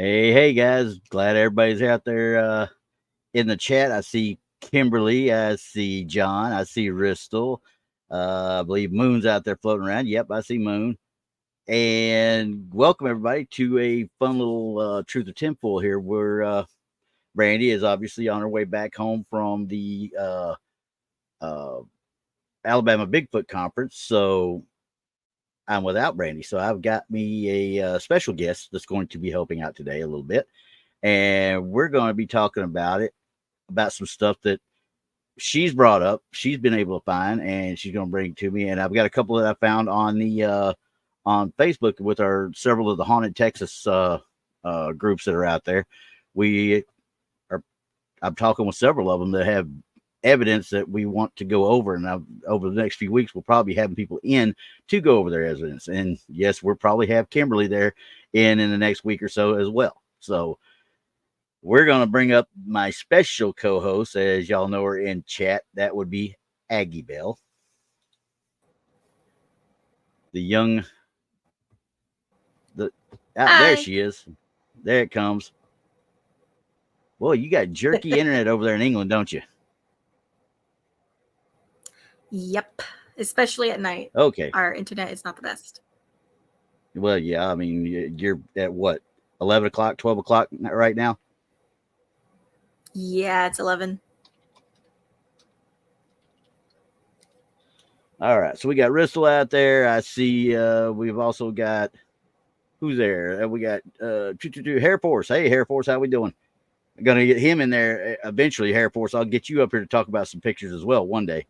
Hey guys, glad everybody's out there in the chat. I see Kimberly, I see John, I see Ristel. I believe Moon's out there floating around. Yep, I see Moon. And welcome everybody to a fun little Truth or Tinfoil here. Where Brandy is obviously on her way back home from the uh, Alabama Bigfoot Conference. So I'm without Brandy. So I've got me a special guest that's going to be helping out today a little bit. And we're going to be talking about some stuff that she's brought up, she's been able to find, and she's going to bring to me. And I've got a couple that I found on the on Facebook with our several of the Haunted Texas groups that are out there. We are I'm talking with several of them that have evidence that we want to go over, and over the next few weeks we'll probably be having people in to go over their evidence. And yes, we'll probably have Kimberly there in the next week or so as well. So we're going to bring up my special co-host, as y'all know her in chat. That would be Aggie Bell. The young... there she is. There it comes. Well, you got jerky internet over there in England, don't you? Yep. Especially at night. Okay. Our internet is not the best. Well, yeah, I mean, you're at what, 11 o'clock, 12 o'clock right now? Yeah, it's 11. All right, so we got Ristel out there. I see we've also got, who's there? We got Hair Force. Hey, Hair Force, how we doing? I'm going to get him in there eventually, Hair Force. I'll get you up here to talk about some pictures as well one day.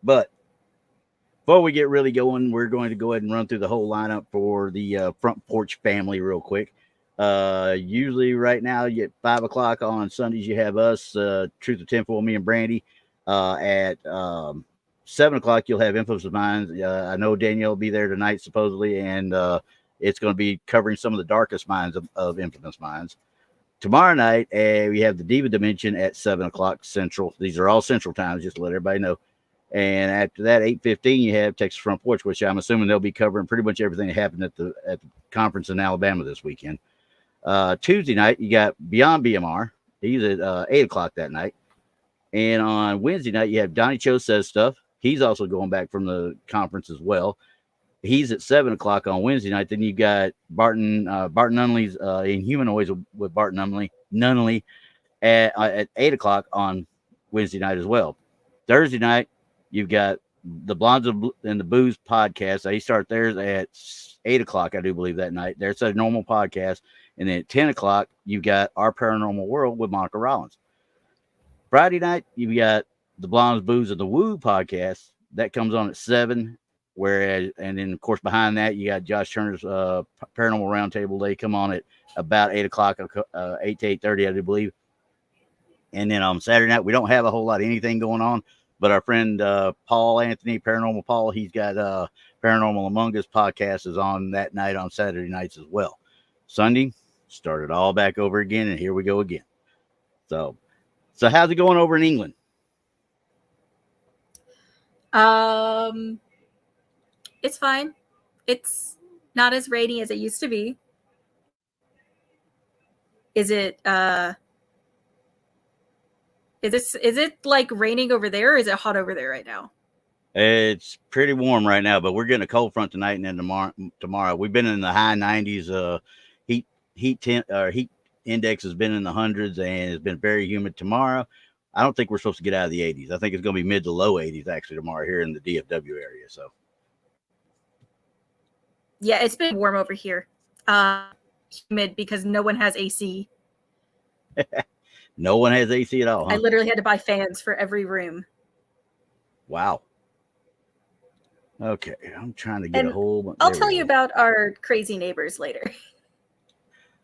But before we get really going, we're going to go ahead and run through the whole lineup for the Front Porch family real quick. Usually right now at 5 o'clock on Sundays, you have us, Truth or Tinfoil, me and Brandy. At 7 o'clock, you'll have Infamous Minds. I know Danielle will be there tonight, supposedly, and it's going to be covering some of the darkest minds of Infamous Minds. Tomorrow night, we have the Diva Dimension at 7 o'clock Central. These are all Central times, just to let everybody know. And after that, 8:15, you have Texas Front Porch, which I'm assuming they'll be covering pretty much everything that happened at the conference in Alabama this weekend. Tuesday night, you got Beyond BMR. He's at 8 o'clock that night. And on Wednesday night, you have Donnie Cho Says Stuff. He's also going back from the conference as well. He's at 7 o'clock on Wednesday night. Then you got Barton Nunnelly's Inhumanoids with Barton Nunnelly at 8 o'clock on Wednesday night as well. Thursday night, you've got the blondesandboos podcast. They start theirs at 8 o'clock, I do believe, that night. There's a normal podcast. And then at 10 o'clock, you've got Our Paranormal World with Monica Rollins. Friday night, you've got the Blondes, Boos, and the Woo podcast. That comes on at 7. And then, of course, behind that, you got Josh Turner's Paranormal Roundtable. They come on at about 8 o'clock, 8 to 8:30, I do believe. And then on Saturday night, we don't have a whole lot of anything going on. But our friend Paul Anthony, Paranormal Paul, he's got Paranormal Among Us podcast is on that night on Saturday nights as well. Sunday, start it all back over again, and here we go again. So how's it going over in England? It's fine. It's not as rainy as it used to be. Is it like raining over there, or is it hot over there right now? It's pretty warm right now, but we're getting a cold front tonight and then tomorrow. We've been in the high 90s. Heat index has been in the hundreds, and it's been very humid. Tomorrow, I don't think we're supposed to get out of the 80s. I think it's going to be mid to low 80s actually tomorrow here in the DFW area. So, yeah, it's been warm over here. Humid because no one has AC. No one has AC at all, huh? I literally had to buy fans for every room. Wow. Okay, I'm trying to get a hold. I'll tell you about our crazy neighbors later.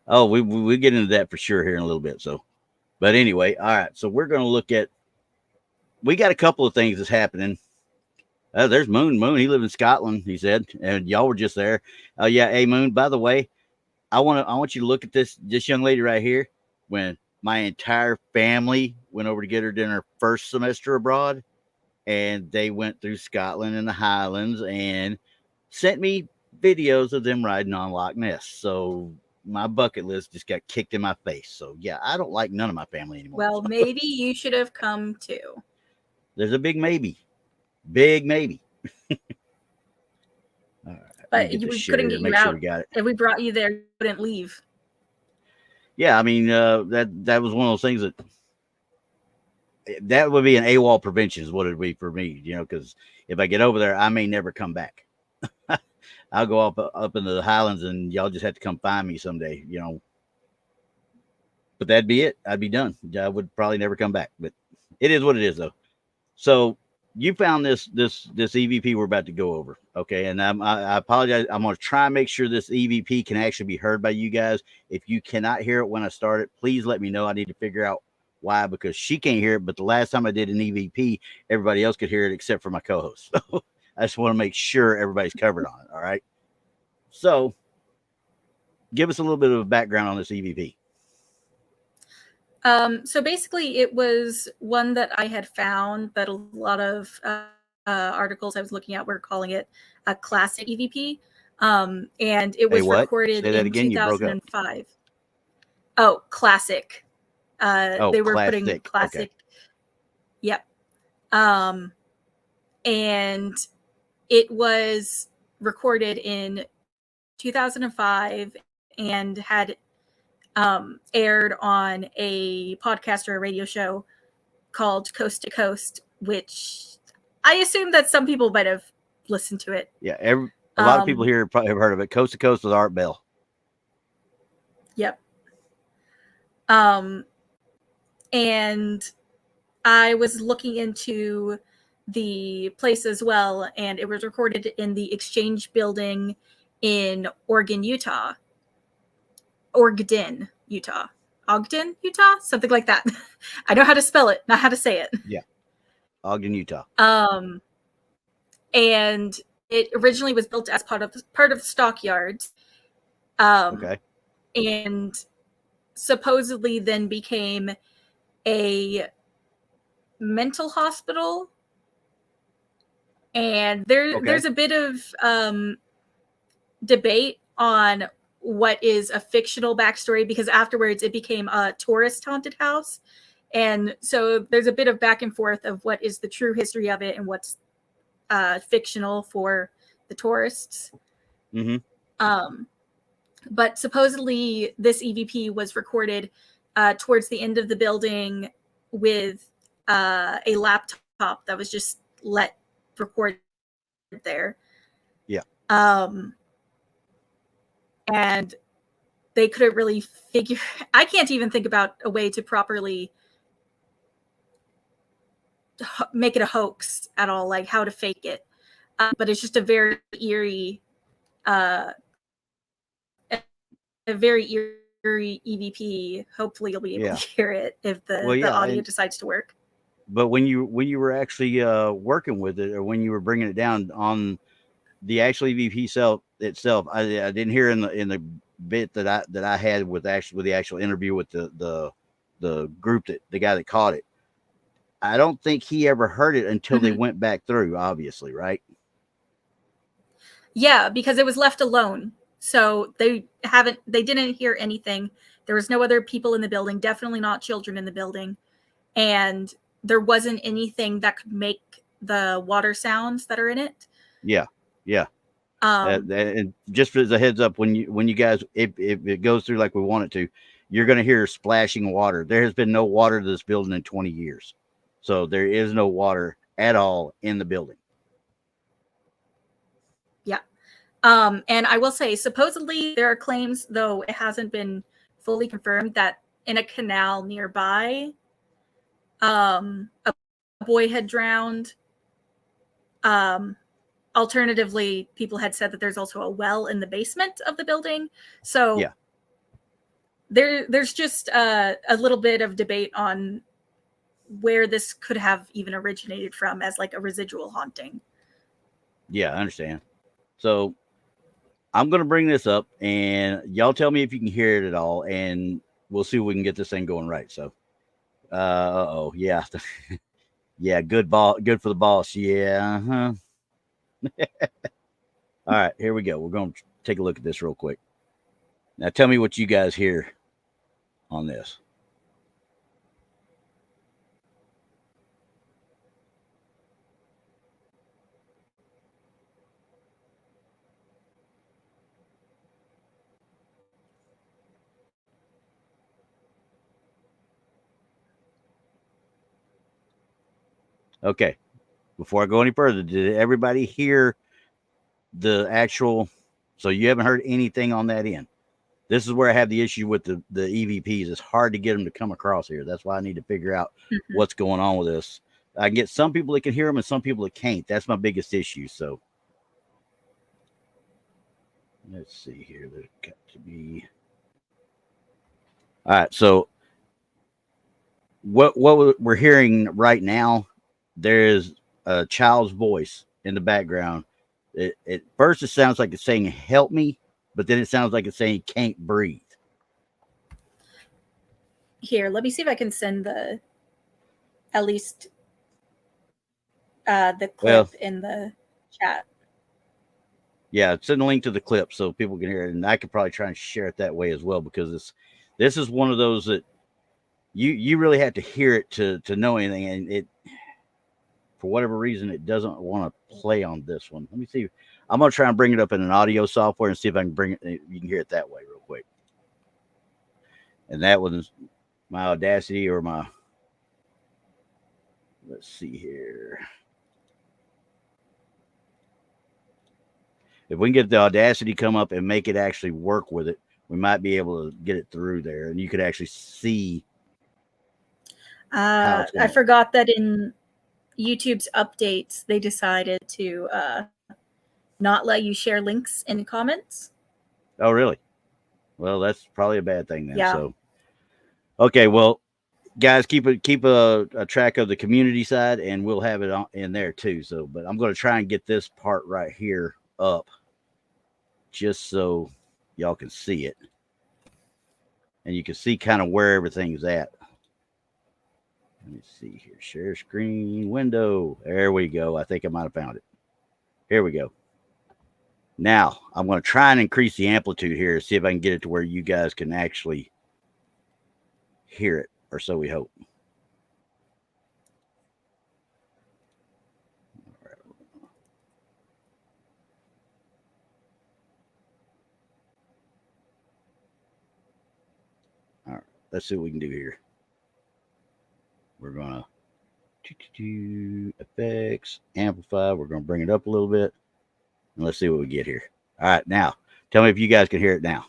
Oh, we get into that for sure here in a little bit. So, but anyway, all right. So we're going to look at. We got a couple of things that's happening. There's Moon. He lives in Scotland, he said, and y'all were just there. Oh yeah, hey Moon. By the way, I want you to look at this young lady right here. When my entire family went over to get her dinner first semester abroad, and they went through Scotland and the Highlands and sent me videos of them riding on Loch Ness. So my bucket list just got kicked in my face. So yeah, I don't like none of my family anymore. Well, maybe you should have come too. There's a big maybe. Big maybe. All right, But we couldn't get you out. We got it. If we brought you there, you wouldn't leave. Yeah, I mean that was one of those things that would be an AWOL prevention is what it'd be for me, because if I get over there, I may never come back. I'll go up into the Highlands and y'all just have to come find me someday, But that'd be it. I'd be done. I would probably never come back. But it is what it is, though. So you found this EVP we're about to go over, okay? And I apologize. I'm going to try and make sure this EVP can actually be heard by you guys. If you cannot hear it when I start it, please let me know. I need to figure out why, because she can't hear it. But the last time I did an EVP, everybody else could hear it except for my co-host. So I just want to make sure everybody's covered on it. All right. So give us a little bit of a background on this EVP. So basically it was one that I had found that a lot of articles I was looking at were calling it a classic EVP. And it was recorded in 2005. Oh, classic. They were classic. Putting classic. Okay. Yep. And it was recorded in 2005 and had aired on a podcast or a radio show called Coast to Coast, which I assume that some people might have listened to it. Yeah, a lot of people here probably have heard of it. Coast to Coast with Art Bell. Yep. And I was looking into the place as well, and it was recorded in the Exchange Building in Ogden, Utah. Ogden, Utah, something like that. I know how to spell it, not how to say it. Yeah, Ogden, Utah. And it originally was built as part of the stockyards. Okay. And supposedly then became a mental hospital. And there's a bit of debate on what is a fictional backstory, because afterwards it became a tourist haunted house. And so there's a bit of back and forth of what is the true history of it and what's fictional for the tourists. Mm-hmm. But supposedly this EVP was recorded towards the end of the building with a laptop that was just let record there. Yeah. And they couldn't really I can't even think about a way to properly make it a hoax at all, like how to fake it. But it's just a very eerie EVP. Hopefully you'll be able to hear it if the audio decides to work. But when you were actually working with it, or when you were bringing it down on the actual EVP itself, I didn't hear in the bit that I had with the actual interview with the group, the guy that caught it. I don't think he ever heard it until they went back through, obviously, right? Yeah, because it was left alone. So they didn't hear anything. There was no other people in the building, definitely not children in the building. And there wasn't anything that could make the water sounds that are in it. Yeah. Yeah. And just as a heads up, when you guys, if it goes through like we want it to, you're going to hear splashing water. There has been no water to this building in 20 years. So there is no water at all in the building. Yeah. And I will say, supposedly there are claims, though it hasn't been fully confirmed, that in a canal nearby, a boy had drowned. Alternatively, people had said that there's also a well in the basement of the building. So yeah, there's just a little bit of debate on where this could have even originated from as like a residual haunting. Yeah, I understand. So I'm going to bring this up and y'all tell me if you can hear it at all, and we'll see if we can get this thing going right. So, yeah. Yeah, good for the boss. Yeah. Uh-huh. All right, here we go. We're going to take a look at this real quick. Now tell me what you guys hear on this. Okay. Before I go any further, did everybody hear the actual? So you haven't heard anything on that end. This is where I have the issue with the EVPs. It's hard to get them to come across here. That's why I need to figure out what's going on with this. I can get some people that can hear them and some people that can't. That's my biggest issue. So let's see here. There's got to be. All right. So what we're hearing right now, there is a child's voice in the background. At first, it sounds like it's saying "help me," but then it sounds like it's saying "can't breathe." Here, let me see if I can send at least the clip in the chat. Yeah, send a link to the clip so people can hear it, and I could probably try and share it that way as well, because this is one of those that you really have to hear it to know anything, and it, for whatever reason, it doesn't want to play on this one. Let me see. I'm gonna try and bring it up in an audio software and see if I can bring it. You can hear it that way real quick. And that was my Audacity or my. Let's see here. If we can get the Audacity come up and make it actually work with it, we might be able to get it through there, and you could actually see. I forgot that in YouTube's updates, they decided to not let you share links in comments. Oh, really? Well, that's probably a bad thing then. Yeah. So, okay, well, guys, keep a track of the community side, and we'll have it in there too. So, but I'm going to try and get this part right here up, just so y'all can see it, and you can see kind of where everything's at. Let me see here. Share screen window. There we go. I think I might have found it. Here we go. Now, I'm going to try and increase the amplitude here, see if I can get it to where you guys can actually hear it, or so we hope. All right. Let's see what we can do here. We're going to effects, amplify. We're going to bring it up a little bit. And let's see what we get here. All right. Now, tell me if you guys can hear it now.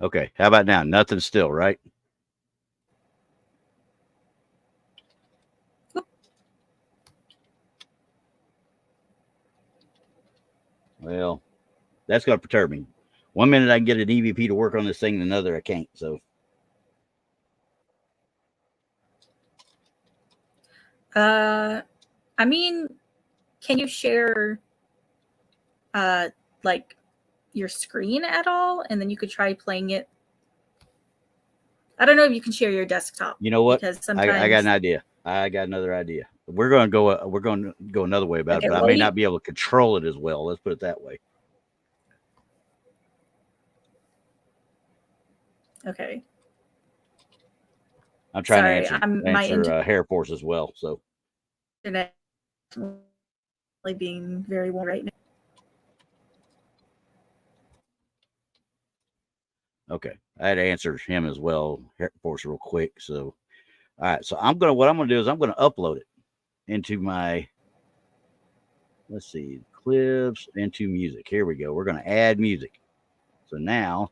Okay. How about now? Nothing still, right? Well, that's going to perturb me. One minute I can get an EVP to work on this thing, and another I can't. So, I mean, can you share, like, your screen at all, and then you could try playing it? I don't know if you can share your desktop. You know what? Because sometimes I got an idea. I got another idea. We're going to go another way about it, but I may not be able to control it as well. Let's put it that way. Okay. I'm trying to answer Hair Force as well. So internet being very warm right now. Okay, I had to answer him as well, Hair Force, real quick. So, all right. So what I'm gonna do is I'm gonna upload it into my. Let's see, clips into music. Here we go. We're gonna add music. So now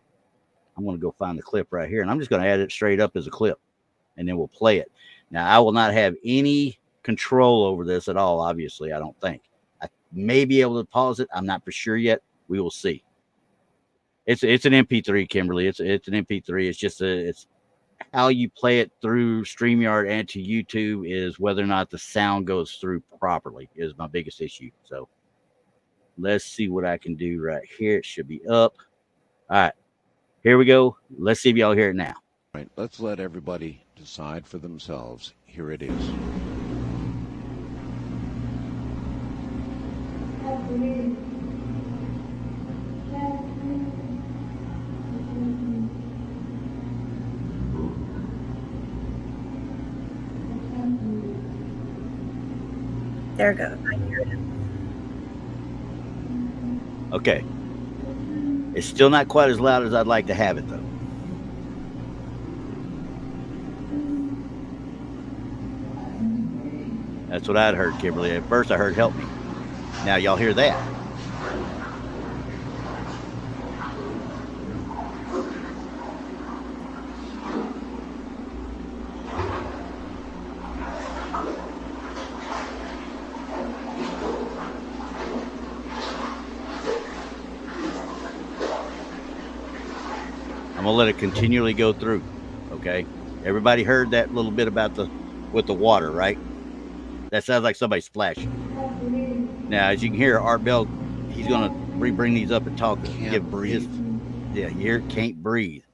I'm gonna go find the clip right here, and I'm just gonna add it straight up as a clip, and then we'll play it. Now I will not have any control over this at all. Obviously, I don't think. I may be able to pause it. I'm not for sure yet. We will see. It's an MP3, Kimberly. It's an MP3. It's just it's how you play it through StreamYard and to YouTube is whether or not the sound goes through properly is my biggest issue. So Let's see what I can do right here. It should be up. All right. Here we go. Let's see if y'all hear it now. All right, let's let everybody decide for themselves. Here it is. There it goes. I hear it. Okay. It's still not quite as loud as I'd like to have it, though. That's what I'd heard, Kimberly. At first, I heard help me. Now, y'all hear that? I'm gonna let it continually go through. Okay, everybody heard that little bit about with the water, right? That sounds like somebody splashing. Now, as you can hear, Art Bell, he's gonna bring these up and talk. Can't breathe. Yeah, you hear it, can't breathe.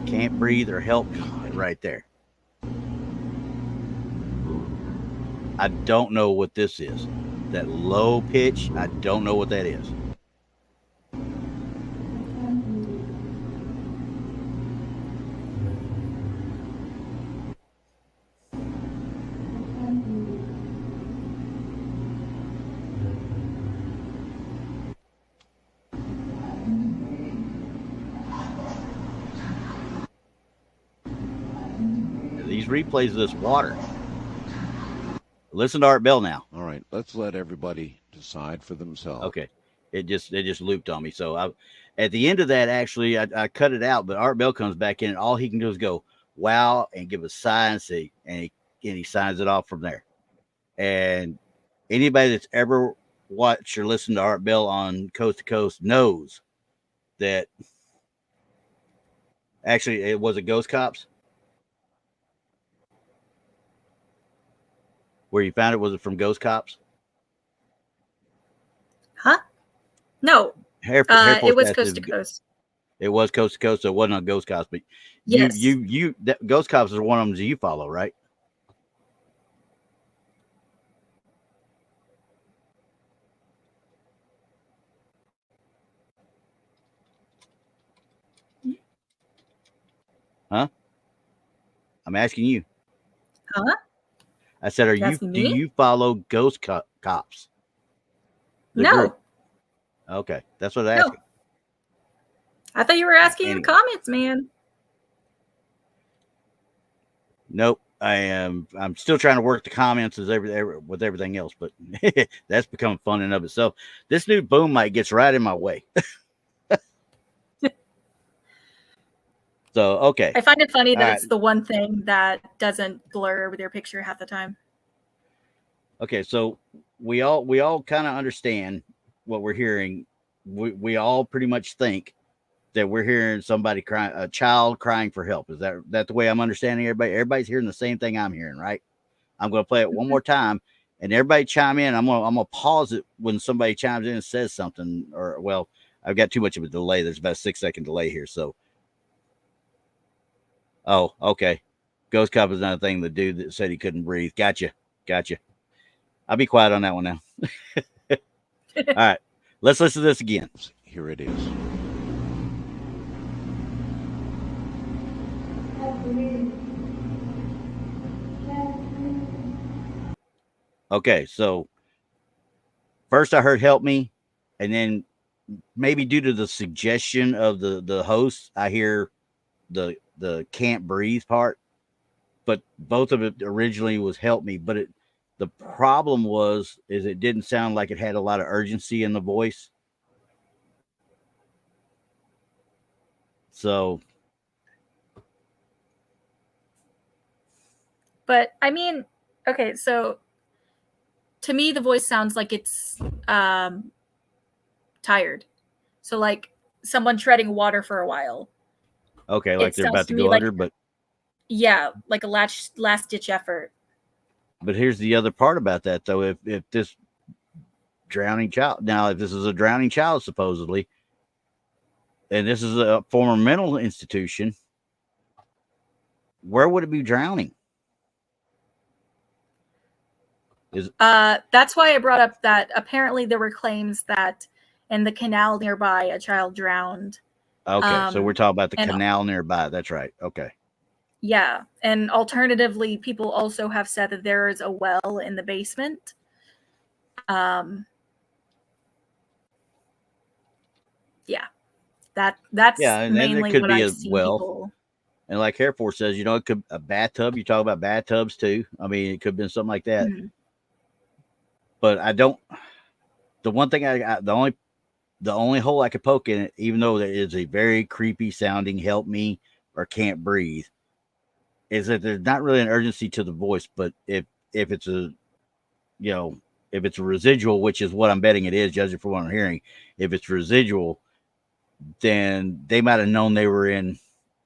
Can't breathe or help me right there. I don't know what this is. That low pitch, I don't know what that is. These replays of this water. Listen to Art Bell now. All right, let's let everybody decide for themselves. Okay, it just looped on me. So at the end of that, actually, I cut it out. But Art Bell comes back in, and all he can do is go wow and give a sigh and say, and he signs it off from there. And anybody that's ever watched or listened to Art Bell on Coast to Coast knows that actually it was a Ghost Cops. Where you found it, was it from Ghost Cops? Huh? No. It was Coast to Coast. It was Coast to Coast, so it wasn't on Ghost Cops. But yes. Ghost Cops is one of them that you follow, right? Huh? I'm asking you. Huh? I said, do you follow Ghost Cops? No. Group? Okay, that's what I asked. No. I thought you were asking in the comments, man. Nope. I'm still trying to work the comments with everything else, but that's becoming fun in of itself. This new boom mic gets right in my way. So, okay. I find it funny that it's the one thing that doesn't blur with your picture half the time. Okay, so we all kind of understand what we're hearing. We all pretty much think that we're hearing somebody crying, a child crying for help. Is that the way I'm understanding everybody? Everybody's hearing the same thing I'm hearing, right? I'm going to play it one more time, and everybody chime in. I'm gonna pause it when somebody chimes in and says something, or well, I've got too much of a delay. There's about a 6-second delay here, so. Oh, okay. Ghost Cop is another thing. The dude that said he couldn't breathe. Gotcha. I'll be quiet on that one now. All right. Let's listen to this again. Here it is. Okay, so first I heard help me, and then maybe due to the suggestion of the host, I hear the can't breathe part, but both of it originally was help me, but the problem is it didn't sound like it had a lot of urgency in the voice. So, but I mean, okay, so to me the voice sounds like it's tired. So like someone treading water for a while. Okay, like they're about to go under, but yeah, like a last ditch effort. But here's the other part about that, though. If this drowning child, now, if this is a drowning child, supposedly, and this is a former mental institution, where would it be drowning? That's why I brought up that apparently there were claims that in the canal nearby, a child drowned. Okay, so we're talking about the and- canal nearby. That's right. Okay. Yeah, and alternatively, people also have said that there is a well in the basement. Yeah, that's and mainly could what be I've a seen well. people. And like Air Force says, it could a bathtub. You talk about bathtubs too. I mean, it could have been something like that. Mhm. But I don't. The one thing the only hole I could poke in it, even though there is a very creepy sounding "help me" or "can't breathe," is that there's not really an urgency to the voice. But if it's a, if it's a residual, which is what I'm betting it is, judging from what I'm hearing, if it's residual, then they might have known they were in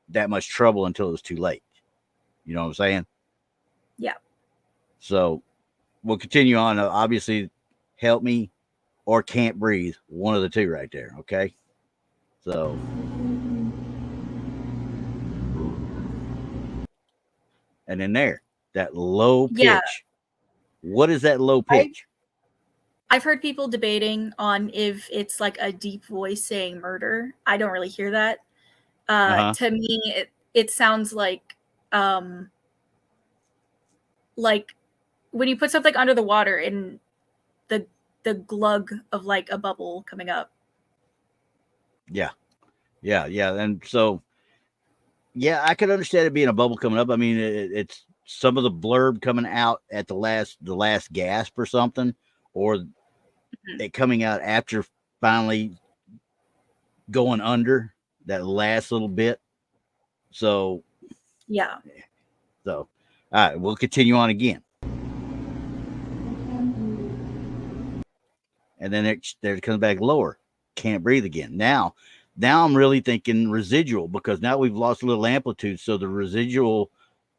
that much trouble until it was too late. You know what I'm saying? Yeah. So we'll continue on. Obviously, "help me" or "can't breathe." One of the two right there. Okay. So. And then that low pitch. Yeah. What is that low pitch? I've heard people debating on if it's like a deep voice saying murder. I don't really hear that. To me, it sounds like when you put something under the water and the glug of like a bubble coming up. Yeah. And so, yeah, I could understand it being a bubble coming up. I mean, it's some of the blurb coming out at the last gasp or something, or it coming out after finally going under that last little bit. So, yeah. So, all right, we'll continue on again. And then it comes back lower. Can't breathe again. Now I'm really thinking residual, because now we've lost a little amplitude. So the residual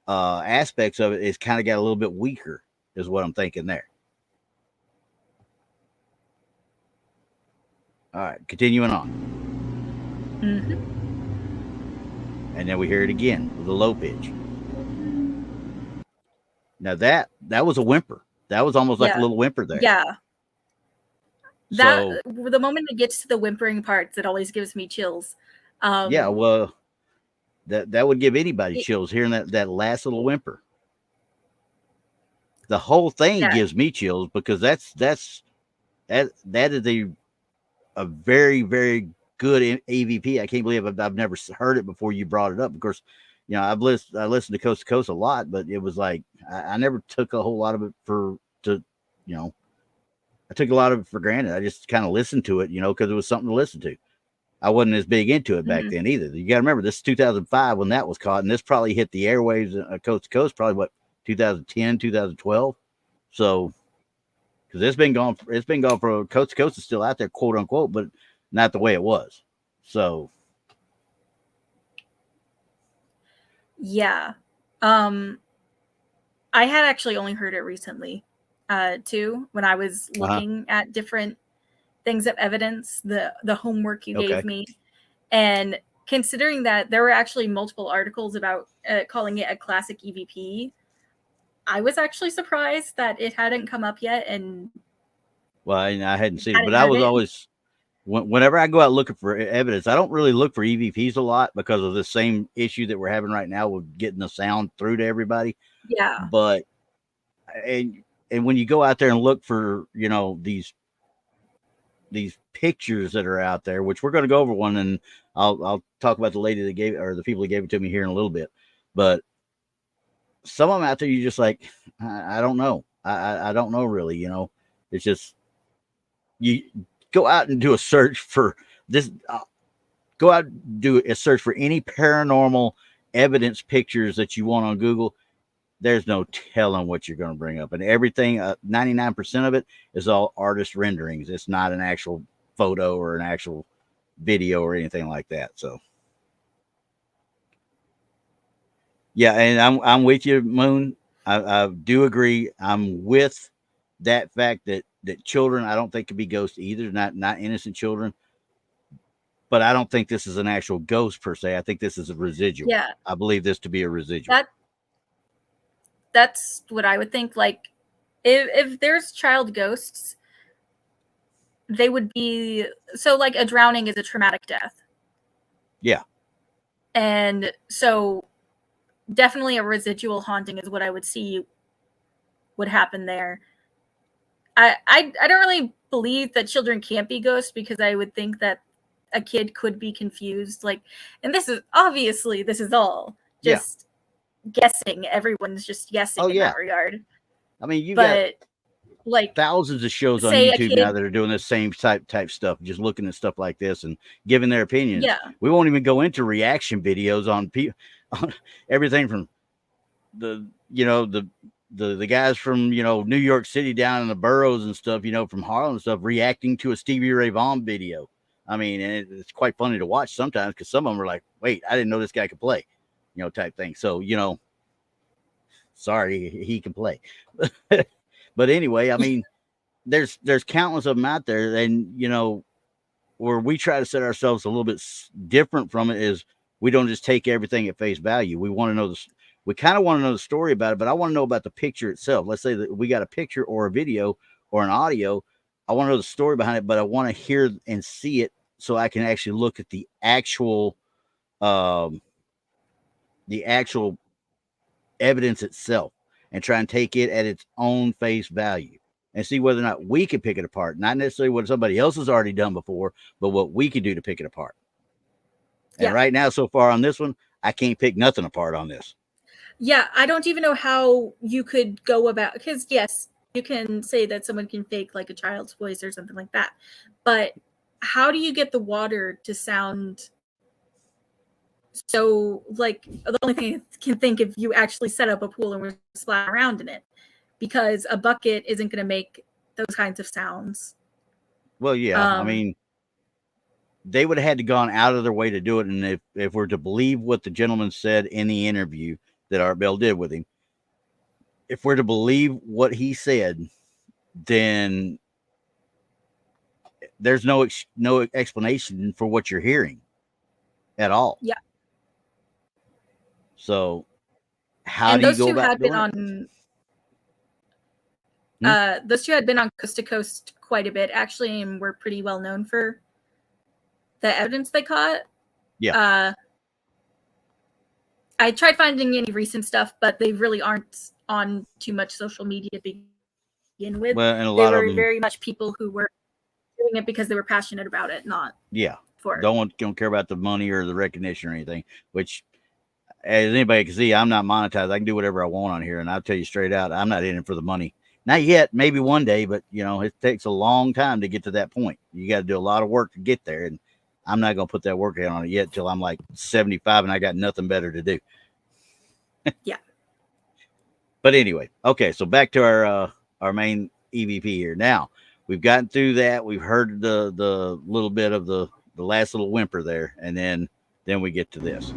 aspects of it is kind of got a little bit weaker, is what I'm thinking there. All right, continuing on. Mm-hmm. And then we hear it again with a low pitch. Now that was a whimper. That was almost like a little whimper there. Yeah. The moment it gets to the whimpering parts, it always gives me chills. Yeah, well, that would give anybody chills, hearing that last little whimper. The whole thing gives me chills, because that is a very, very good EVP. I can't believe I've never heard it before you brought it up. Of course, I listened to Coast to Coast a lot, but it was like I never took a whole lot of it I took a lot of it for granted. I just kind of listened to it, because it was something to listen to. I wasn't as big into it back then either. You got to remember, this is 2005 when that was caught, and this probably hit the airwaves Coast to Coast probably 2010, 2012. So, because it's been gone for Coast to Coast is still out there, quote unquote, but not the way it was. So, yeah, I had actually only heard it recently, too, when I was looking at different things of evidence, the homework you gave me, and considering that there were actually multiple articles about calling it a classic EVP, I was actually surprised that it hadn't come up yet. And well, I hadn't seen it, but I was always, whenever I go out looking for evidence, I don't really look for EVPs a lot, because of the same issue that we're having right now with getting the sound through to everybody. Yeah. But and when you go out there and look for these pictures that are out there, which we're going to go over one, and I'll talk about the lady that gave, or the people that gave it to me here in a little bit. But some of them out there, you just like, I don't know. I don't know really. It's just, you go out and do a search for this. Go out and do a search for any paranormal evidence pictures that you want on Google. There's no telling what you're going to bring up. And everything, 99% of it is all artist renderings. It's not an actual photo or an actual video or anything like that. So, yeah, and I'm with you, Moon. I do agree. I'm with that fact that children, I don't think could be ghosts either, not innocent children. But I don't think this is an actual ghost per se. I think this is a residual. Yeah. I believe this to be a residual. That's what I would think. Like, if there's child ghosts, they would be so like a drowning is a traumatic death. Yeah. And so definitely a residual haunting is what I would see would happen there. I don't really believe that children can't be ghosts, because I would think that a kid could be confused. Like, and this is all just guessing. Everyone's just guessing in that regard. I mean, you got like thousands of shows on YouTube now that are doing this same type stuff, just looking at stuff like this and giving their opinions. Yeah. We won't even go into reaction videos on everything from the guys from, New York City down in the boroughs and stuff, from Harlem and stuff, reacting to a Stevie Ray Vaughan video. I mean, and it's quite funny to watch sometimes, because some of them are like, wait, I didn't know this guy could play, type thing. So, sorry, he can play. But anyway, I mean, there's countless of them out there, and where we try to set ourselves a little bit different from it is we don't just take everything at face value. We want to know we kind of want to know the story about it, but I want to know about the picture itself. Let's say that we got a picture or a video or an audio. I want to know the story behind it, but I want to hear and see it so I can actually look at the actual evidence itself and try and take it at its own face value and see whether or not we can pick it apart. Not necessarily what somebody else has already done before, but what we can do to pick it apart. And right now, so far on this one, I can't pick nothing apart on this. Yeah, I don't even know how you could go about, because yes, you can say that someone can fake like a child's voice or something like that. But how do you get the water to sound so, like, the only thing I can think, if you actually set up a pool and we're splash around in it, because a bucket isn't going to make those kinds of sounds. Well, yeah, I mean, they would have had to gone out of their way to do it. And if we're to believe what the gentleman said in the interview that Art Bell did with him, if we're to believe what he said, then there's no explanation for what you're hearing at all. Yeah. So how do you go about doing it? Those two had been on Coast to Coast quite a bit, actually, and were pretty well known for the evidence they caught. Yeah. I tried finding any recent stuff, but they really aren't on too much social media to begin with. Well, and a lot of them very much people who were doing it because they were passionate about it, not don't care about the money or the recognition or anything, which, as anybody can see, I'm not monetized. I can do whatever I want on here, and I'll tell you straight out, I'm not in it for the money. Not yet, maybe one day, but it takes a long time to get to that point. You got to do a lot of work to get there, and I'm not going to put that work in on it yet till I'm like 75 and I got nothing better to do. Yeah. But anyway, okay, so back to our main EVP here. Now, we've gotten through that. We've heard the little bit of the last little whimper there, and then we get to this.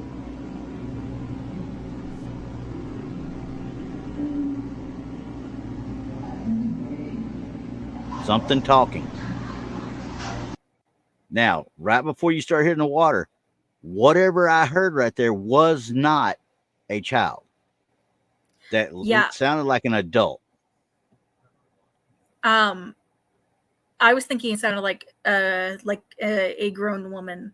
Something talking. Now, right before you start hitting the water, whatever I heard right there was not a child. That sounded like an adult. I was thinking it sounded like a grown woman.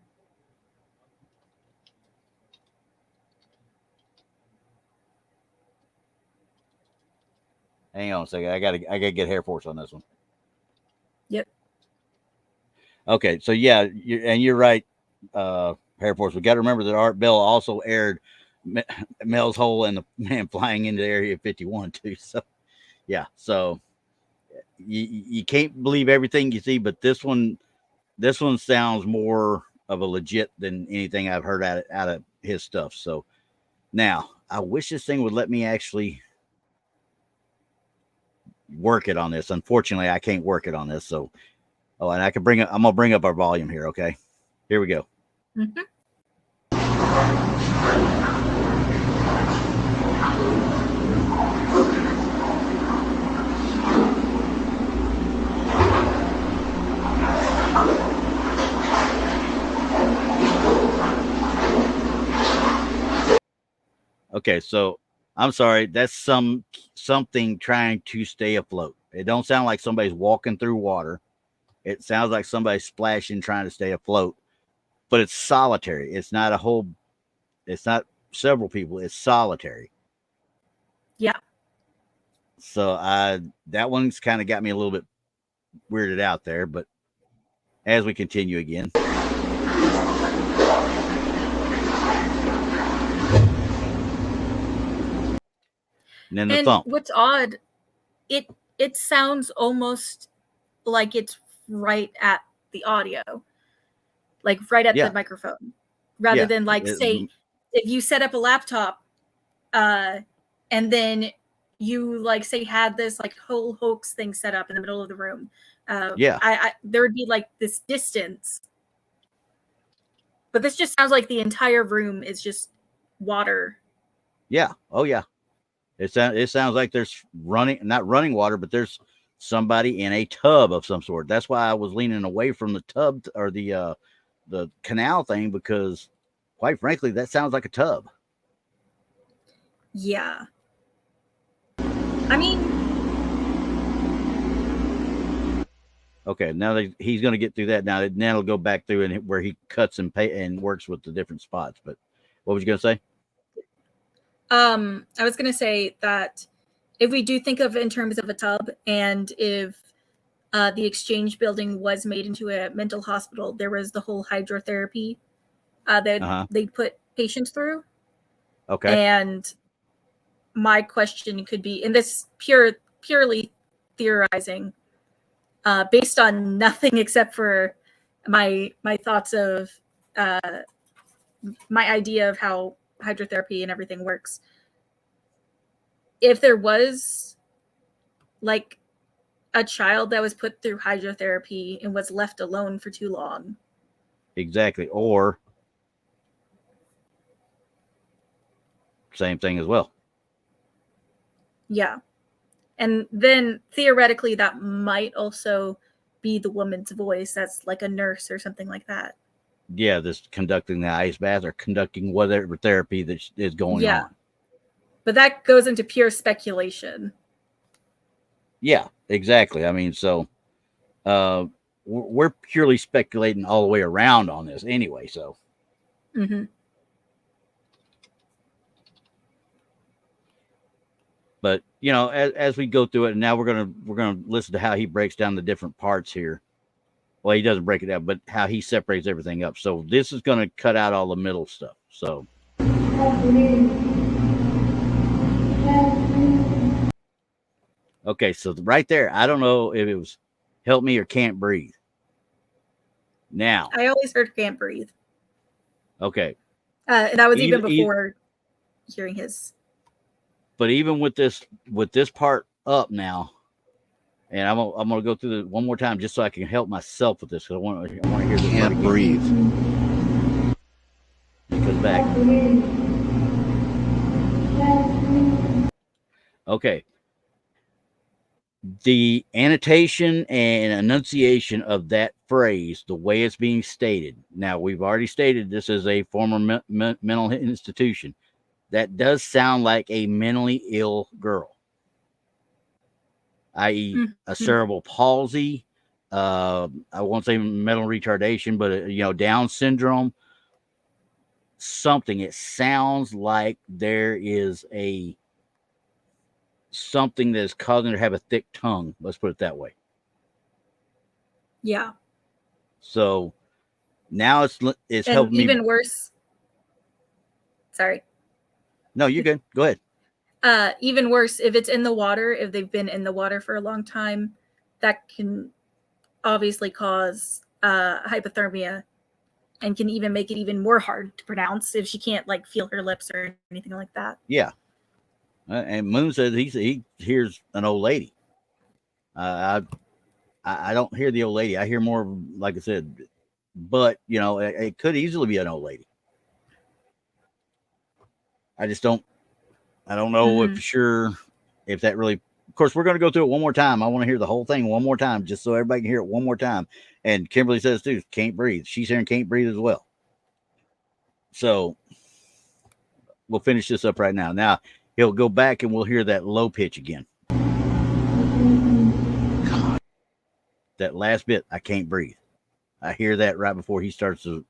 Hang on a second. I gotta get Hair Force on this one. Yep. Okay, so yeah, you're right, Hair Force. We got to remember that Art Bell also aired Mel's Hole and the Man Flying into Area 51 too. So yeah, so you can't believe everything you see, but this one sounds more of a legit than anything I've heard out of his stuff. So now I wish this thing would let me actually work it on this. Unfortunately, I can't work it on this. So, and I can I'm gonna bring up our volume here. Okay, here we go. Mm-hmm. Okay, so I'm sorry. That's something trying to stay afloat. It don't sound like somebody's walking through water. It sounds like somebody's splashing, trying to stay afloat. But it's solitary. It's not a whole. It's not several people. It's solitary. Yeah. So that one's kind of got me a little bit weirded out there. But as we continue again. And then the thump. What's odd, it sounds almost like it's right at the audio, like right at the microphone, rather than like say if you set up a laptop, and then you like say had this like whole hoax thing set up in the middle of the room. I there would be like this distance, but this just sounds like the entire room is just water. Yeah. Oh yeah. It sounds like there's not running water, but there's somebody in a tub of some sort. That's why I was leaning away from the tub or the canal thing, because quite frankly, that sounds like a tub. Yeah. I mean, okay, now he's going to get through that. Now it'll go back through and where he cuts and works with the different spots. But what was you going to say? I was going to say that if we do think of in terms of a tub, and if the exchange building was made into a mental hospital, there was the whole hydrotherapy that they put patients through. Okay. And my question could be, and this purely theorizing, based on nothing except for my thoughts of my idea of how hydrotherapy and everything works. If there was like a child that was put through hydrotherapy and was left alone for too long. Exactly. Or same thing as well. Yeah. And then theoretically that might also be the woman's voice. That's like a nurse or something like that. Yeah, this conducting the ice bath or conducting whatever therapy that is going on. But that goes into pure speculation. Yeah, exactly. I mean, so we're purely speculating all the way around on this anyway. So, but you know, as we go through it, and now we're gonna listen to how he breaks down the different parts here. Well, he doesn't break it down, but how he separates everything up. So this is going to cut out all the middle stuff. So. Okay, so right there, I don't know if it was help me or can't breathe. Now. I always heard can't breathe. Okay. And that was even before hearing his. But even with this part up now, and I'm gonna go through it one more time just so I can help myself with this, because I want to hear this. Can't breathe. It comes back. Okay. The annotation and enunciation of that phrase, the way it's being stated. Now, we've already stated this is a former mental institution. That does sound like a mentally ill girl, i.e., a cerebral palsy. I won't say mental retardation, but Down syndrome. Something. It sounds like there is something that is causing her to have a thick tongue. Let's put it that way. Yeah. So now it's helping me. Even worse. Sorry. No, you're good. Go ahead. Even worse, if it's in the water, if they've been in the water for a long time, that can obviously cause hypothermia, and can even make it even more hard to pronounce if she can't like feel her lips or anything like that. Yeah. And Moon says he hears an old lady. I don't hear the old lady. I hear more, like I said, but it could easily be an old lady. I don't know if that really. Of course, we're going to go through it one more time. I want to hear the whole thing one more time, just so everybody can hear it one more time. And Kimberly says too, can't breathe. She's hearing can't breathe as well. So we'll finish this up right now. Now he'll go back and we'll hear that low pitch again. God. That last bit, I can't breathe. I hear that right before he starts to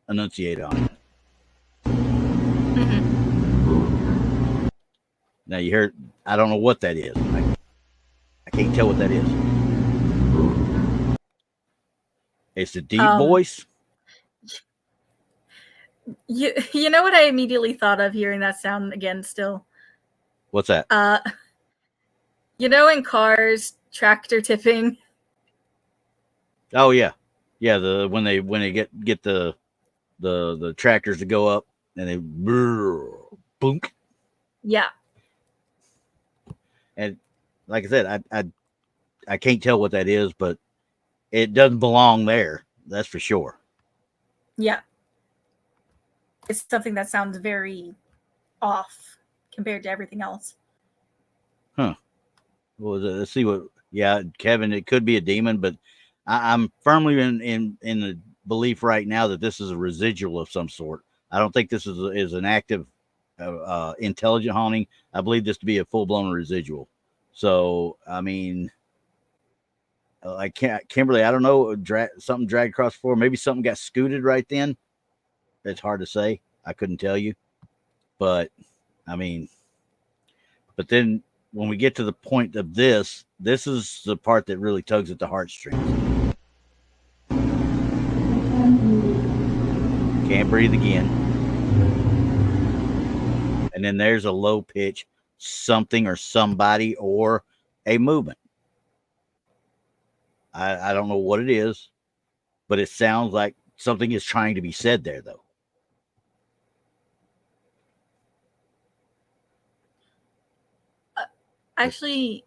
enunciate on it. Mm-hmm. Now you hear, I don't know what that is. I can't tell what that is. It's a deep voice. You know what I immediately thought of hearing that sound again still? What's that? You know, in cars, tractor tipping. Oh yeah. Yeah, when they get the tractors to go up and they boonk. Yeah. And like I said, I can't tell what that is, but it doesn't belong there. That's for sure. Yeah. It's something that sounds very off compared to everything else. Huh. Well, let's see what. Yeah, Kevin, it could be a demon, but I'm firmly in the belief right now that this is a residual of some sort. I don't think this is an active, intelligent haunting. I believe this to be a full blown residual. So, I mean, I can't, Kimberly. I don't know. Something dragged across the floor. Maybe something got scooted right then. It's hard to say. I couldn't tell you, but I mean, but then when we get to the point of this is the part that really tugs at the heartstrings. Can't breathe again. And then there's a low pitch, something or somebody or a movement. I don't know what it is, but it sounds like something is trying to be said there, though. Actually,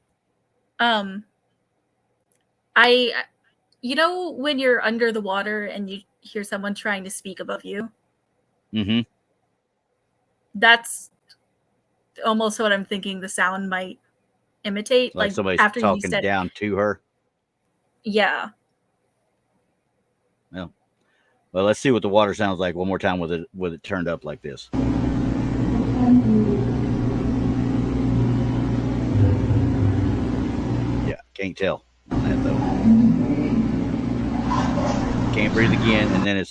you know, when you're under the water and you hear someone trying to speak above you? Mm-hmm. That's almost what I'm thinking the sound might imitate. Like somebody's after you talking said, down to her. Yeah. Well, let's see what the water sounds like one more time with it turned up like this. Yeah, can't tell on that though. Can't breathe again, and then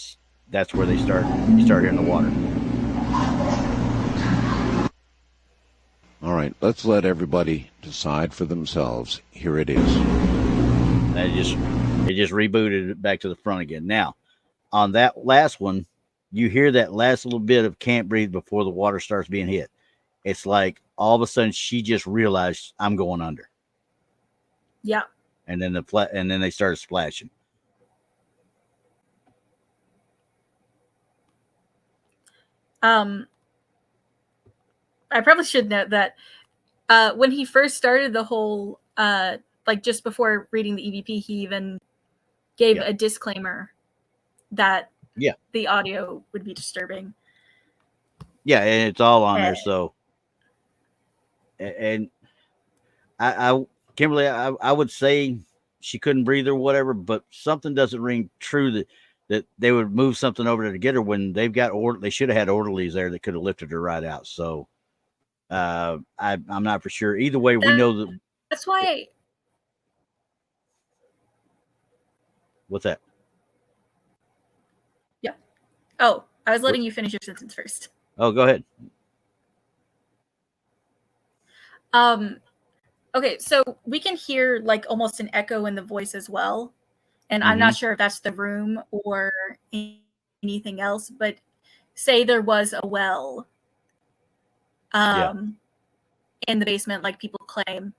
that's where you start hearing the water. All right, let's let everybody decide for themselves. Here it is. It just rebooted it back to the front again. Now, on that last one, you hear that last little bit of can't breathe before the water starts being hit. It's like all of a sudden she just realized I'm going under. Yeah. And then they started splashing. I probably should note that when he first started the whole, just before reading the EVP, he even gave a disclaimer that the audio would be disturbing. Yeah, and it's all on there. So, and Kimberly, I would say she couldn't breathe or whatever, but something doesn't ring true that they would move something over there to get her when they've got they should have had orderlies there that could have lifted her right out. So, I'm not for sure. Either way, we know that. That's why. What's that? Yeah. Oh, I was letting you finish your sentence first. Oh, go ahead. Okay, so we can hear like almost an echo in the voice as well. And I'm not sure if that's the room or anything else, but say there was a well in the basement, like people claim.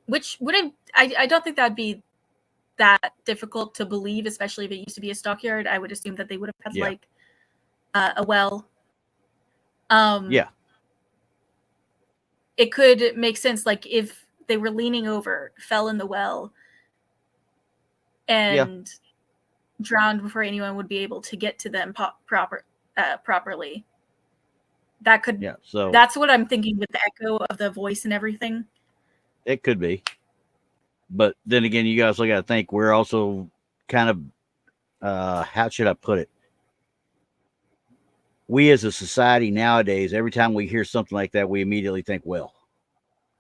Which wouldn't, I don't think that'd be that difficult to believe, especially if it used to be a stockyard. I would assume that they would have had a well. It could make sense, like if they were leaning over, fell in the well, and drowned before anyone would be able to get to them properly. That could. Yeah. So that's what I'm thinking with the echo of the voice and everything. It could be, but then again, you guys got to think we're also kind of how should I put it? we as a society nowadays, every time we hear something like that, we immediately think, well,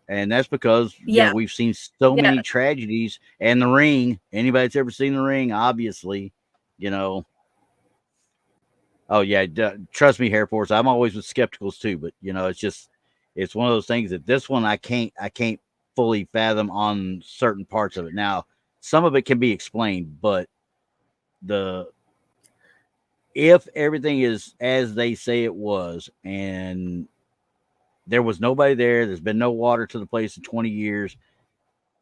and that's because Yeah. we've seen so Yeah. many tragedies. And The Ring, anybody that's ever seen The Ring, obviously, you know. Oh yeah, trust me, Hair Force. I'm always with skepticals too, but you know, it's one of those things that this one I can't fully fathom on certain parts of it. Now, some of it can be explained, but if everything is as they say it was, and there was nobody there, there's been no water to the place in 20 years,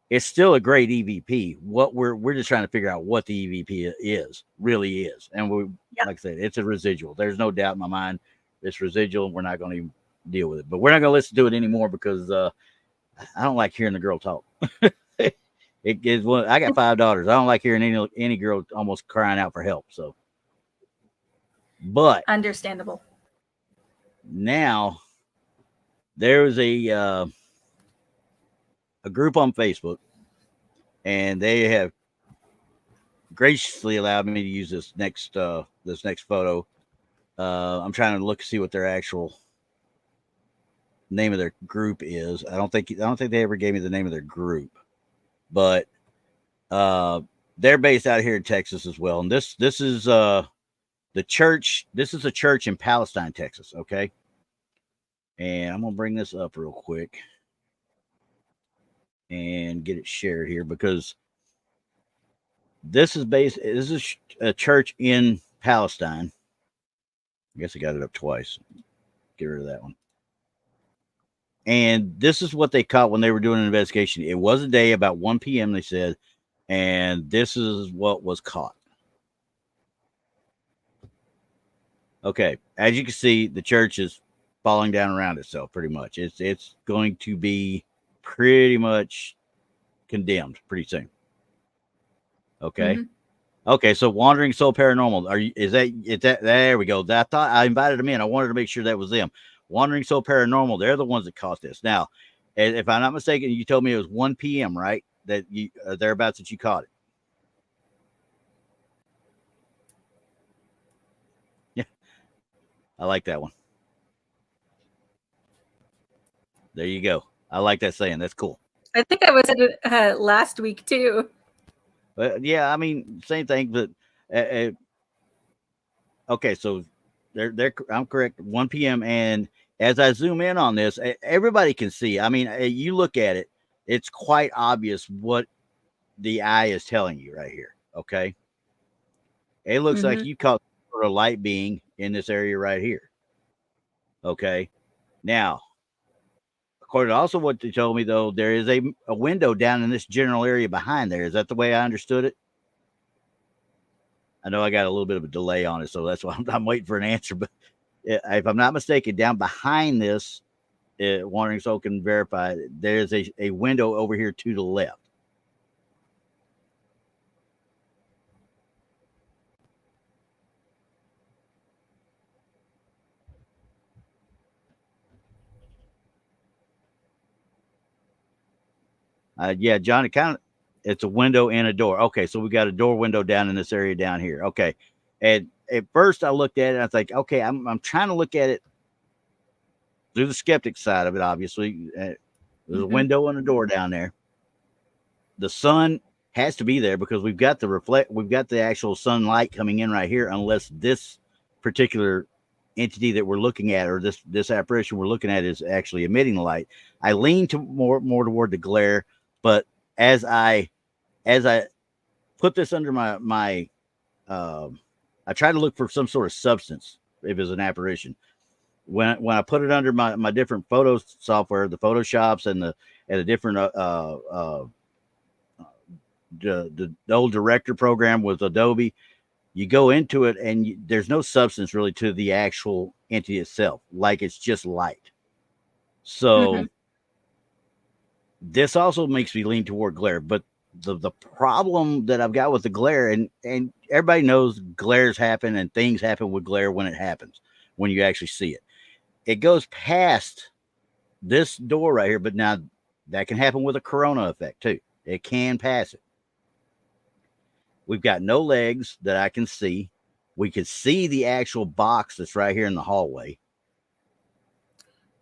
it's still a great EVP. What we're just trying to figure out what the EVP really is. And like I said, it's a residual. There's no doubt in my mind it's residual. We're not going to even deal with it, but we're not going to listen to it anymore because I don't like hearing the girl talk. It is one. I got 5 daughters. I don't like hearing any girl almost crying out for help. So, but Understandable. now there was a group on Facebook, and they have graciously allowed me to use this next photo. I'm trying to see what their actual name of their group is. I don't think they ever gave me the name of their group, but they're based out here in Texas as well. And this is the church. This is a church in Palestine, Texas. Okay, and I'm gonna bring this up real quick and get it shared here because this is a church in Palestine. I guess I got it up twice. Get rid of that one. And this is what they caught when they were doing an investigation. It was a day about 1 p.m., they said, and this is what was caught. Okay, as you can see, the church is falling down around itself pretty much. It's going to be pretty much condemned pretty soon. Okay. Mm-hmm. Okay, so Wandering Soul Paranormal. Is that there we go. I thought I invited them in. I wanted to make sure that was them. Wandering Soul Paranormal, they're the ones that caught this. Now, if I'm not mistaken, you told me it was 1 p.m., right? That you thereabouts that you caught it. Yeah. I like that one. There you go. I like that saying. That's cool. I think I was at it last week too. Yeah, I mean, same thing, but okay, so I'm correct. 1 p.m. And as I zoom in on this, everybody can see. I mean, you look at it, it's quite obvious what the eye is telling you right here. Okay, it looks like you caught sort of light being in this area right here. Okay, now, according to also what they told me, though, there is a window down in this general area behind there. Is that the way I understood it? I know I got a little bit of a delay on it, so that's why I'm waiting for an answer. But if I'm not mistaken, down behind this, Wandering Soul can verify, there's a window over here to the left. Yeah, Johnny, it's a window and a door. Okay, so we got a door window down in this area down here. Okay, and at first I looked at it, and I was like, okay, I'm trying to look at it through the skeptic side of it. Obviously, there's a window and a door down there. The sun has to be there because we've got the actual sunlight coming in right here, unless this particular entity that we're looking at, or this apparition we're looking at, is actually emitting the light. I lean to more toward the glare, but as I put this under my I try to look for some sort of substance if it's an apparition. When I put it under my different photo software, the Photoshops and the different the old director program with Adobe, you go into it and there's no substance really to the actual entity itself. Like, it's just light. So this also makes me lean toward glare, but the problem that I've got with the glare, and everybody knows glares happen and things happen with glare when it happens, when you actually see it. It goes past this door right here, but now that can happen with a corona effect too. It can pass it. We've got no legs that I can see. We could see the actual box that's right here in the hallway.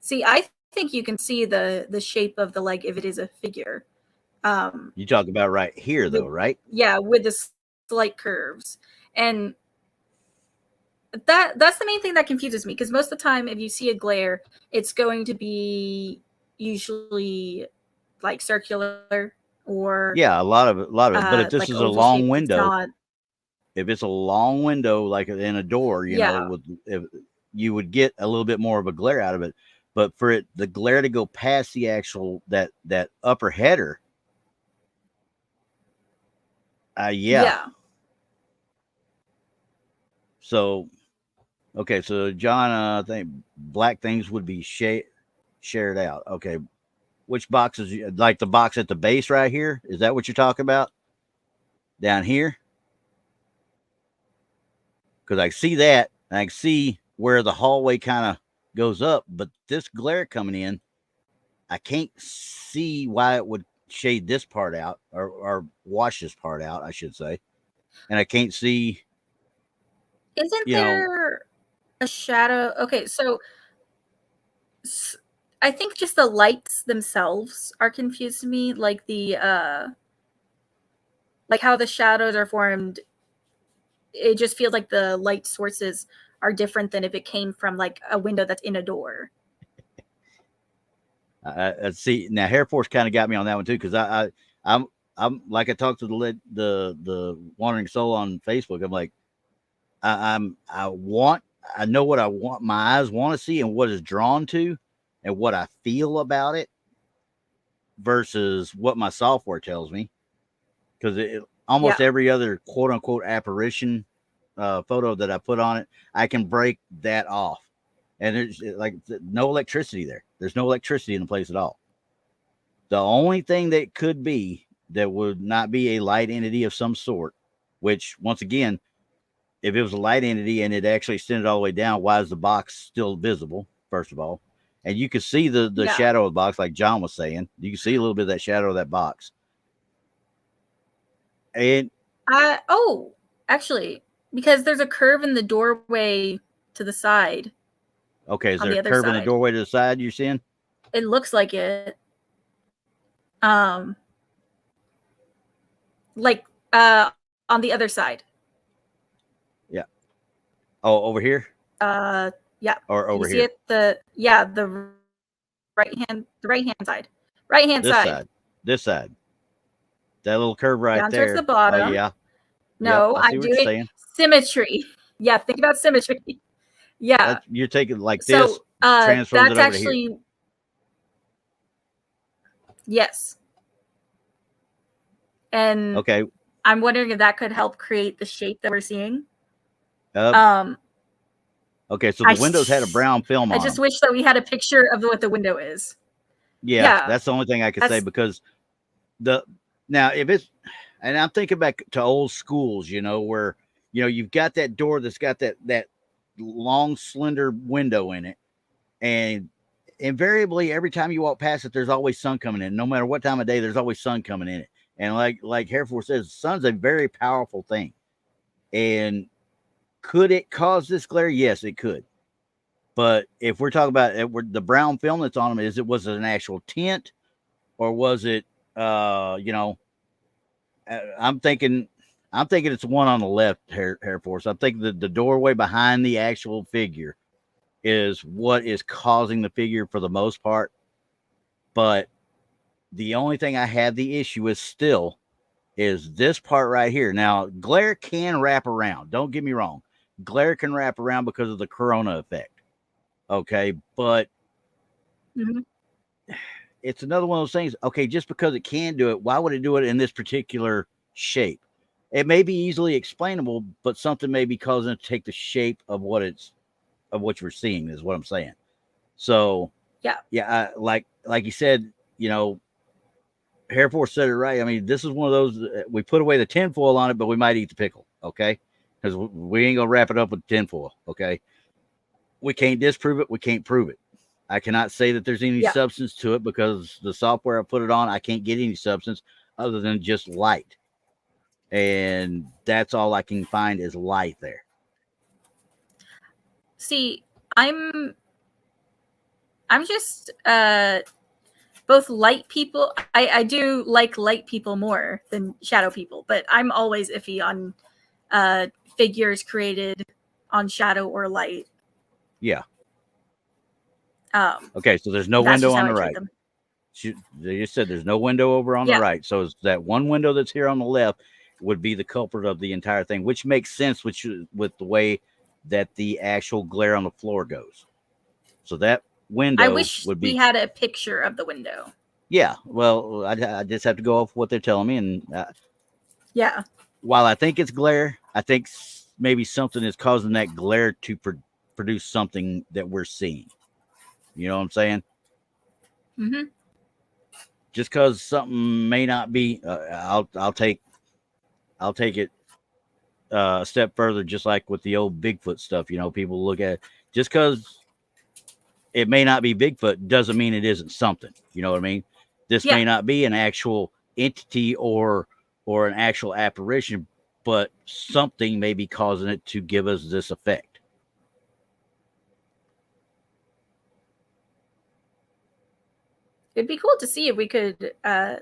See, I think you can see the shape of the leg if it is a figure. You talk about right here, though, right? Yeah, with the slight curves. And that's the main thing that confuses me, because most of the time if you see a glare, it's going to be usually like circular or yeah, a lot of it. But if this like is a oval long shaped, window, not, if it's a long window like in a door, you know, if you would get a little bit more of a glare out of it. But for the glare to go past the actual that upper header, yeah. So, okay, so John, I think black things would be shared out. Okay, which boxes? Like the box at the base right here? Is that what you're talking about? Down here? Because I see that, and I can see where the hallway kind of goes up, but this glare coming in, I can't see why it would shade this part out or wash this part out, I should say. And I can't see. Isn't there a shadow? Okay, so I think just the lights themselves are confused to me, like like how the shadows are formed. It just feels like the light sources are different than if it came from like a window that's in a door. See, now Hair Force kind of got me on that one too, because I'm like, I talked to the Wandering Soul on Facebook. I'm like, I know what I want, my eyes want to see, and what is drawn to, and what I feel about it, versus what my software tells me. Because almost every other quote unquote apparition photo that I put on it, I can break that off, and there's like no electricity there. There's no electricity in the place at all. The only thing that could be that would not be a light entity of some sort, which once again, if it was a light entity and it actually extended all the way down, why is the box still visible? First of all, and you can see the shadow of the box, like John was saying. You can see a little bit of that shadow of that box. And actually, because there's a curve in the doorway to the side. Okay, is there a curve in the doorway to the side you're seeing? It looks like it. Like on the other side. Yeah. Oh, over here? Yeah. Or over here. See it? The right hand side. Right hand side. This side. That little curve right down there. Towards the bottom. Oh yeah. No, yep, I'm doing symmetry. Yeah, think about symmetry. Yeah. You're taking like this, transfer it over actually, to here. Yes. And okay, I'm wondering if that could help create the shape that we're seeing. Okay, so the windows had a brown film on I just wish that we had a picture of what the window is. Yeah, that's the only thing I could say, because now if it's, and I'm thinking back to old schools, you know, where, you know, you've got that door that's got that long, slender window in it. And invariably, every time you walk past it, there's always sun coming in. No matter what time of day, there's always sun coming in it. And like Hair Force says, sun's a very powerful thing. And could it cause this glare? Yes, it could. But if we're talking about the brown film that's on them, was it an actual tint, or was it, you know, I'm thinking it's the one on the left, Hair Force. I'm thinking the doorway behind the actual figure is what is causing the figure for the most part. But the only thing I have the issue with still is this part right here. Now, glare can wrap around. Don't get me wrong. Glare can wrap around because of the corona effect. Okay, but it's another one of those things. Okay, just because it can do it, why would it do it in this particular shape? It may be easily explainable, but something may be causing it to take the shape of what you're seeing, is what I'm saying. So yeah, like you said, you know, Hair Force said it right. I mean, this is one of those, we put away the tinfoil on it, but we might eat the pickle, okay? Because we ain't gonna wrap it up with tinfoil, okay? We can't disprove it. We can't prove it. I cannot say that there's any substance to it, because the software I put it on, I can't get any substance other than just light. And that's all I can find is light there. See, I'm just both light people. I do like light people more than shadow people, but I'm always iffy on figures created on shadow or light. Yeah. Okay, so there's no that's window just on how the I treat right. them. They just said there's no window over on the Yeah. right. So it's that one window that's here on the left would be the culprit of the entire thing, which makes sense with the way that the actual glare on the floor goes. So that window I wish would be. we had a picture of the window. Yeah, well, I just have to go off what they're telling me, and Yeah. while I think it's glare, I think maybe something is causing that glare to produce something that we're seeing. You know what I'm saying? Mm-hmm. Just because something may not be, I'll take it a step further. Just like with the old Bigfoot stuff, you know, people look at it, just because it may not be Bigfoot doesn't mean it isn't something. You know what I mean? This may not be an actual entity or an actual apparition, but something may be causing it to give us this effect. It'd be cool to see if we could. This is I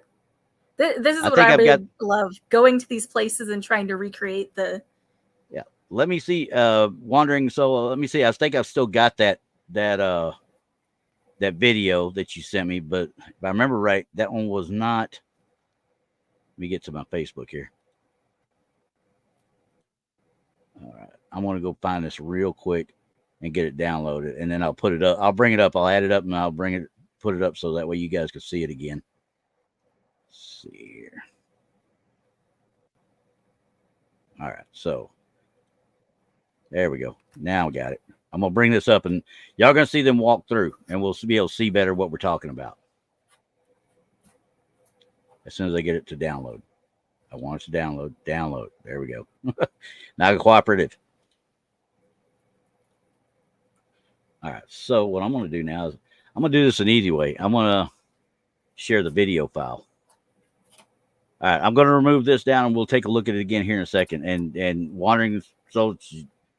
what think I I've would love, going to these places and trying to recreate the. Yeah. Let me see. Wandering solo. Let me see. I think I've still got that video that you sent me, but if I remember right, that one was not. Let me get to my Facebook here. All right. I'm going to go find this real quick and get it downloaded, and then I'll put it up. I'll bring it up. I'll add it up, and I'll put it up so that way you guys can see it again. Let's see here. All right. So there we go. Now I got it. I'm going to bring this up, and y'all going to see them walk through, and we'll be able to see better what we're talking about as soon as I get it to download. I want it to download. Download. There we go. Now cooperative. All right. So what I'm going to do now is I'm going to do this an easy way. I'm going to share the video file. All right. I'm going to remove this down, and we'll take a look at it again here in a second. And wandering, so it's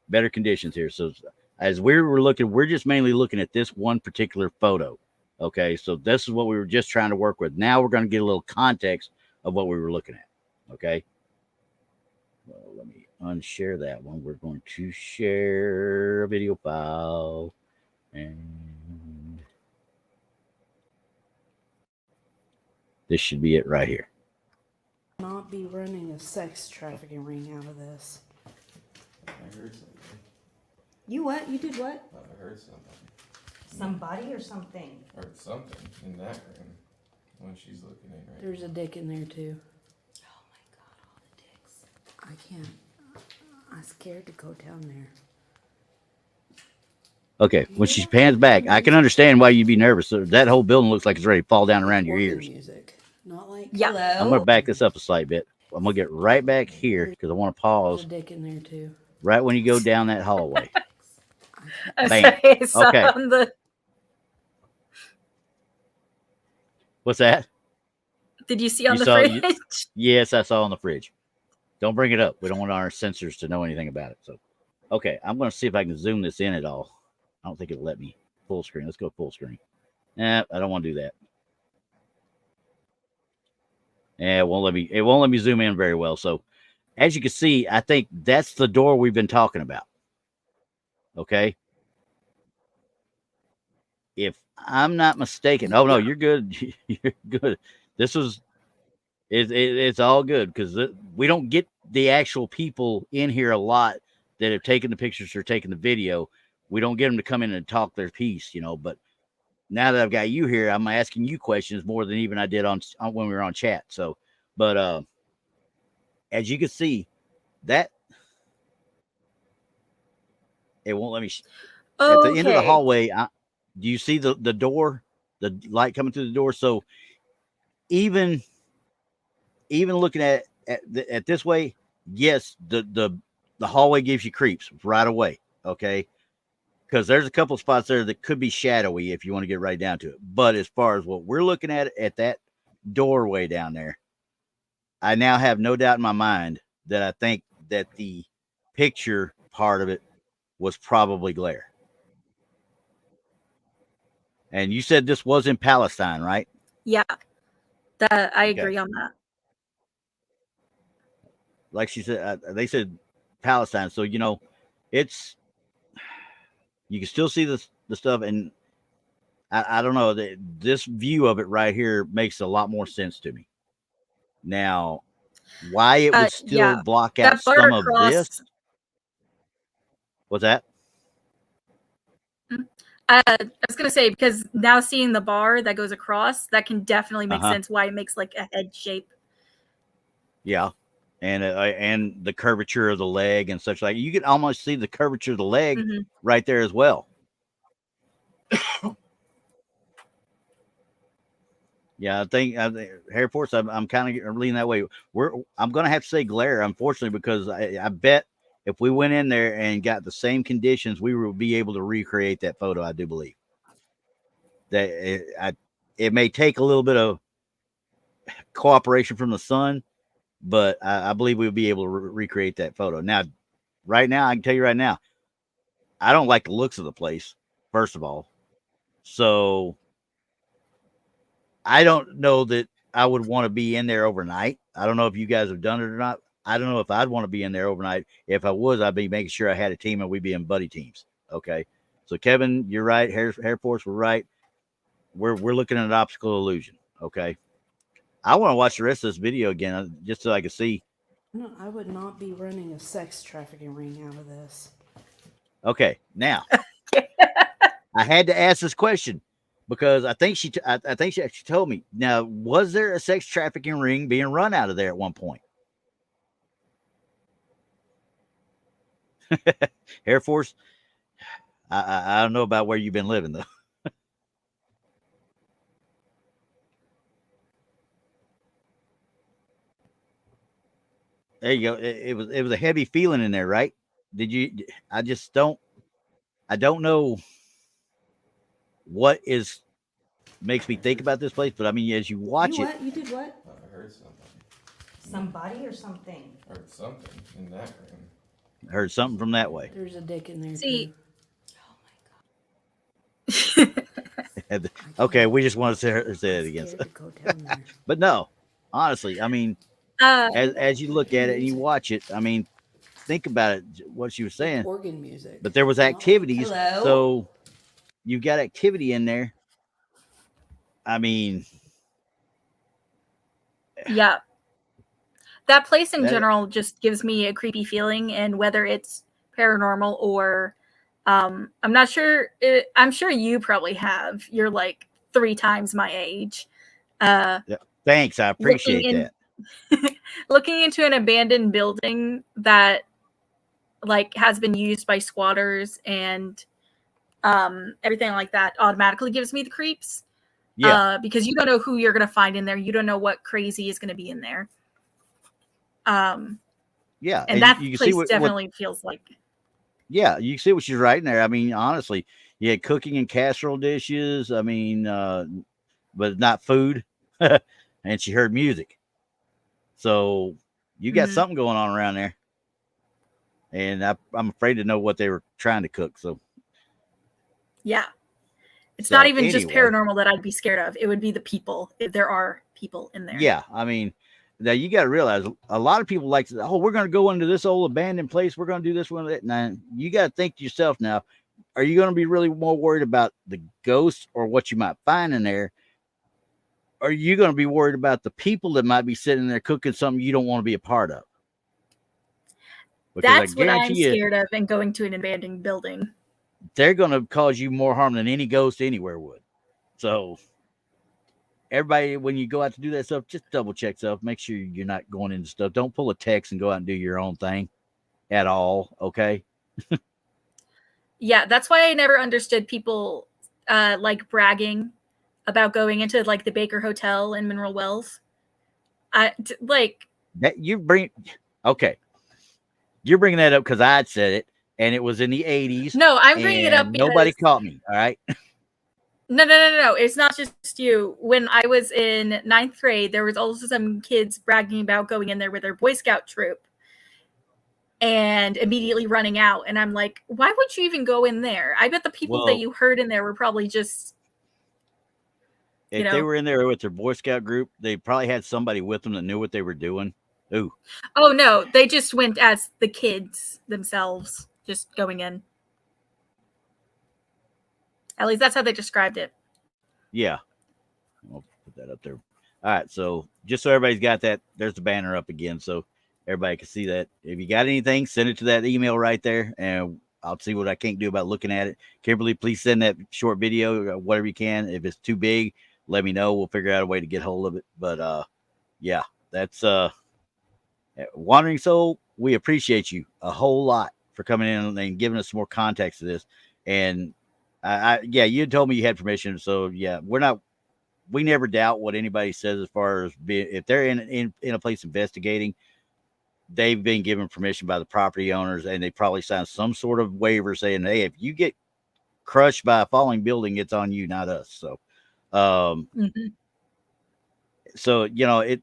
better conditions here. So as we were looking, we're just mainly looking at this one particular photo. Okay. So this is what we were just trying to work with. Now we're going to get a little context of what we were looking at. Okay. Well, let me unshare that one. We're going to share a video file, and this should be it right here. Not be running a sex trafficking ring out of this. I heard something. You what? You did what? I heard something. Somebody or something? Heard something in that room when she's looking in right. There's a dick in there too. Oh my god, all the dicks. I can't. I'm scared to go down there. Okay, when she pans back, I can understand why you'd be nervous. So that whole building looks like it's ready to fall down around your ears. Music. Not like Yeah. hello. I'm going to back this up a slight bit. I'm going to get right back here because I want to There's pause a dick in there too. right when you go down that hallway. I'm Bam. sorry, I saw Okay. on the. What's that? Did you see on You the saw- fridge? you- Yes, I saw on the fridge. Don't bring it up. We don't want our sensors to know anything about it. So, okay, I'm going to see if I can zoom this in at all. I don't think it'll let me full screen. Let's go full screen. I don't want to do that. It won't let me. It won't let me zoom in very well. So, as you can see, I think that's the door we've been talking about. Okay. If I'm not mistaken, oh no, you're good. You're good. This was. It's all good because we don't get the actual people in here a lot that have taken the pictures or taken the video. We don't get them to come in and talk their piece, you know. But now that I've got you here, I'm asking you questions more than even I did on when we were on chat. So, but as you can see, that it won't let me. At the end of the hallway, do you see the door, the light coming through the door? So even looking at this way, yes, the hallway gives you creeps right away. Okay. Because there's a couple spots there that could be shadowy if you want to get right down to it. But as far as what we're looking at that doorway down there, I now have no doubt in my mind that I think that the picture part of it was probably glare. And you said this was in Palestine, right? Yeah, I Okay. agree on that. Like she said, they said Palestine. So, it's, you can still see the stuff. And I don't know, this view of it right here makes a lot more sense to me. Now, why it would still Yeah, block out that bar some of across. this. What's that? I was gonna say, because now seeing the bar that goes across, that can definitely make sense why it makes like a head shape. Yeah. And the curvature of the leg and such, like you can almost see the curvature of the leg right there as well. Yeah, I think Air Force. I'm kind of leaning that way. I'm going to have to say glare, unfortunately, because I bet if we went in there and got the same conditions, we would be able to recreate that photo. I do believe that it may take a little bit of cooperation from the sun, but I believe we would be able to recreate that photo. Now, right now, I can tell you right now, I don't like the looks of the place, first of all. So I don't know that I would want to be in there overnight. I don't know if you guys have done it or not. I don't know if I'd want to be in there overnight. If I was, I'd be making sure I had a team and we'd be in buddy teams. Okay. So Kevin, you're right. Air Force, we're right. We're looking at an optical illusion. Okay. I want to watch the rest of this video again just so I can see. No, I would not be running a sex trafficking ring out of this. Okay. Now I had to ask this question because I think she actually told me. Now, was there a sex trafficking ring being run out of there at one point? Air Force, I don't know about where you've been living though. There you go. It was a heavy feeling in there, right? Did you? I don't know what makes me think about this place, but I mean, as you watch You what? You did what? I heard something. Somebody or something? I heard something in that room. I heard something from that way. There's a dick in there See. too. Okay, we just want to say it again. But no, honestly, I mean, as you look at it and you watch it, I mean, think about it. What she was saying. Organ music. But there was activities, Hello? so you've got activity in there. I mean, yeah, that place in general just gives me a creepy feeling, and whether it's paranormal or I'm not sure. I'm sure you probably have. You're like 3 times my age. Yeah, thanks, I appreciate that. Looking into an abandoned building that like has been used by squatters and everything like that automatically gives me the creeps. Yeah, because you don't know who you're going to find in there. You don't know what crazy is going to be in there. yeah, and that you can place see definitely feels like. Yeah, you can see what she's writing there. I mean, honestly, you had cooking and casserole dishes. I mean, but not food. And she heard music. So you got something going on around there. And I'm afraid to know what they were trying to cook. So yeah, it's not even just paranormal that I'd be scared of. It would be the people, if there are people in there. Yeah, I mean, now you got to realize a lot of people like to, oh, we're going to go into this old abandoned place. We're going to do this one. Now you got to think to yourself now, are you going to be really more worried about the ghosts or what you might find in there? Or are you going to be worried about the people that might be sitting there cooking something you don't want to be a part of? Because that's what I'm scared of, and going to an abandoned building. They're going to cause you more harm than any ghost anywhere would. So everybody, when you go out to do that stuff, just double check stuff. Make sure you're not going into stuff. Don't pull a text and go out and do your own thing at all. Okay. Yeah, that's why I never understood people like bragging about going into like the Baker Hotel in Mineral Wells. Like that you bring. Okay, you're bringing that up because I'd said it, and it was in the 80s. No, I'm bringing it up because nobody caught me. All right. No. It's not just you. When I was in 9th grade, there was also some kids bragging about going in there with their Boy Scout troop and immediately running out. And I'm like, why would you even go in there? I bet the people that you heard in there were probably just If they were in there with their Boy Scout group, they probably had somebody with them that knew what they were doing. Ooh. Oh no, they just went as the kids themselves, just going in. At least that's how they described it. Yeah. I'll put that up there. All right. So just so everybody's got that, there's the banner up again. So everybody can see that. If you got anything, send it to that email right there, and I'll see what I can't do about looking at it. Kimberly, please send that short video, whatever you can. If it's too big, let me know. We'll figure out a way to get hold of it. But yeah, that's Wandering Soul. We appreciate you a whole lot for coming in and giving us some more context to this. And yeah, you told me you had permission. So yeah, we never doubt what anybody says as far as if they're in a place investigating, they've been given permission by the property owners, and they probably signed some sort of waiver saying, hey, if you get crushed by a falling building, it's on you, not us. So, so, you know,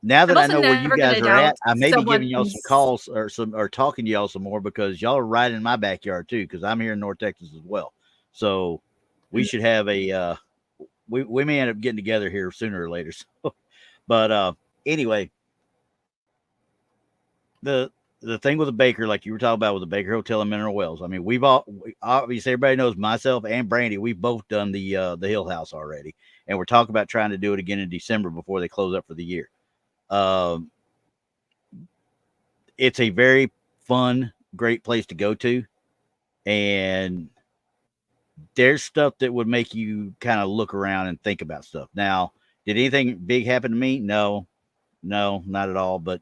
now that I know where you guys are at, I may be giving y'all some calls or talking to y'all some more, because y'all are right in my backyard too, because I'm here in North Texas as well. So we should have we may end up getting together here sooner or later. So, but anyway, the thing with the Baker, like you were talking about with the Baker Hotel and Mineral Wells, I mean, obviously everybody knows myself and Brandy, we've both done the Hill House already, and we're talking about trying to do it again in December before they close up for the year. It's a very fun, great place to go to, and there's stuff that would make you kind of look around and think about stuff. Now, did anything big happen to me? No, not at all. But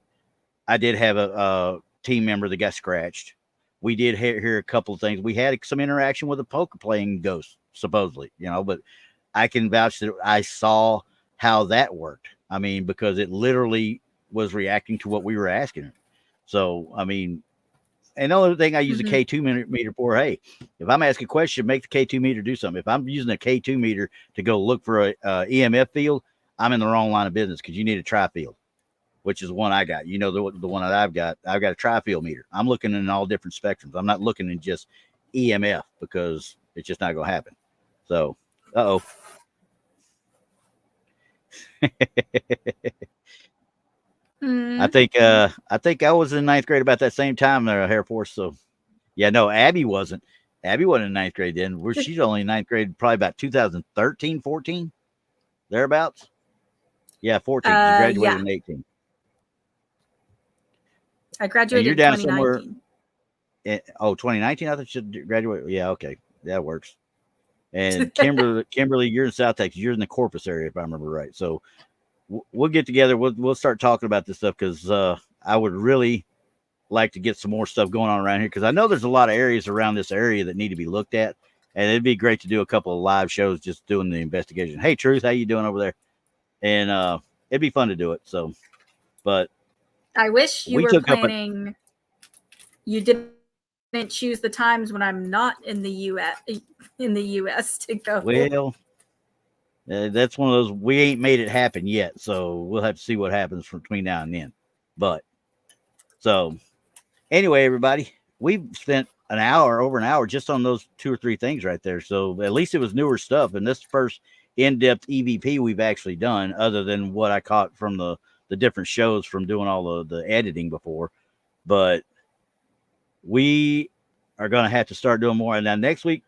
I did have a team member that got scratched. We did hear a couple of things. We had some interaction with a poker playing ghost, supposedly, you know, but I can vouch that I saw how that worked. I mean, because it literally was reacting to what we were asking it. So, I mean, and the other thing I use a K2 meter for, hey, if I'm asking a question, make the K2 meter do something. If I'm using a K2 meter to go look for a EMF field, I'm in the wrong line of business, because you need a tri-field, which is the one I got. You know, the one that I've got a tri-field meter. I'm looking in all different spectrums. I'm not looking in just EMF, because it's just not going to happen. So, uh-oh. I think I was in ninth grade about that same time there, Air Force. So yeah, no, Abby wasn't in ninth grade then. She's only in ninth grade, probably about 2013, 14, thereabouts. Yeah, 14. She graduated in 18. I graduated in 2019. 2019. I thought she graduated. Yeah, okay, that works. And Kimberly, you're in South Texas. You're in the Corpus area, if I remember right. So we'll get together. We'll start talking about this stuff, because I would really like to get some more stuff going on around here, because I know there's a lot of areas around this area that need to be looked at, and it'd be great to do a couple of live shows just doing the investigation. Hey, Truth, how you doing over there? And it'd be fun to do it. So, but I wish you were planning. You didn't choose the times when I'm not in the U.S. to go. Well, that's one of those, we ain't made it happen yet, so we'll have to see what happens between now and then. But so anyway, everybody, we've spent over an hour just on those 2 or 3 things right there. So at least it was newer stuff, and this first in-depth EVP we've actually done, other than what I caught from the different shows from doing all the editing before. But we are going to have to start doing more. And now next week,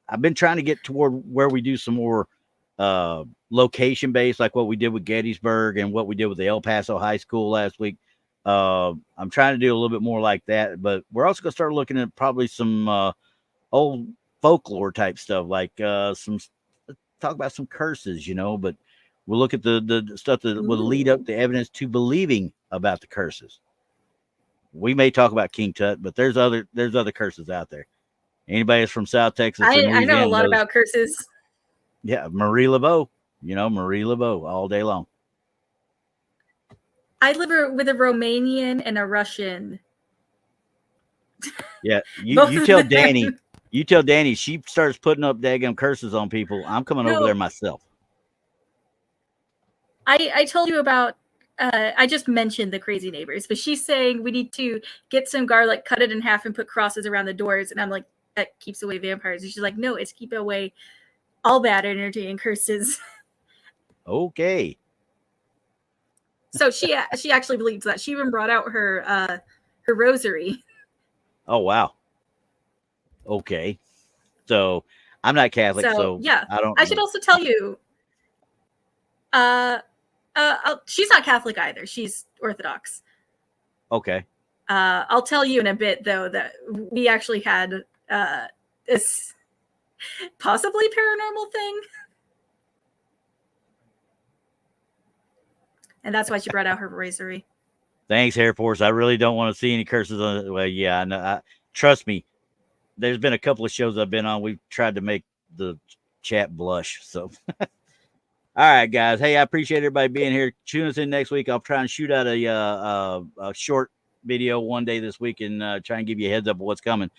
I've been trying to get toward where we do some more location based, like what we did with Gettysburg and what we did with the El Paso High School last week. I'm trying to do a little bit more like that, but we're also going to start looking at probably some old folklore type stuff, like talk about some curses, you know, but we'll look at the stuff that will lead up to evidence to believing about the curses. We may talk about King Tut, but there's other curses out there. Anybody that's from South Texas, I know a lot about curses. Yeah, Marie Laveau, Marie Laveau all day long. I live with a Romanian and a Russian. Yeah, you tell Danny. You tell Danny she starts putting up daggum curses on people, I'm coming over there myself. I told you about, I just mentioned the crazy neighbors, but she's saying we need to get some garlic, cut it in half, and put crosses around the doors. And I'm like, that keeps away vampires. And she's like, no, it's keep away all bad energy and curses. Okay. So she actually believes that. She even brought out her rosary. Oh wow. Okay. So I'm not Catholic, so yeah, I don't I should know. also tell you, she's not Catholic either. She's Orthodox. Okay. I'll tell you in a bit, though, that we actually had this possibly paranormal thing. And that's why she brought out her rosary. Thanks, Air Force. I really don't want to see any curses on it. Well, yeah, I know. Trust me. There's been a couple of shows I've been on. We've tried to make the chat blush. So, all right, guys. Hey, I appreciate everybody being here. Tune us in next week. I'll try and shoot out a short video one day this week and try and give you a heads up of what's coming.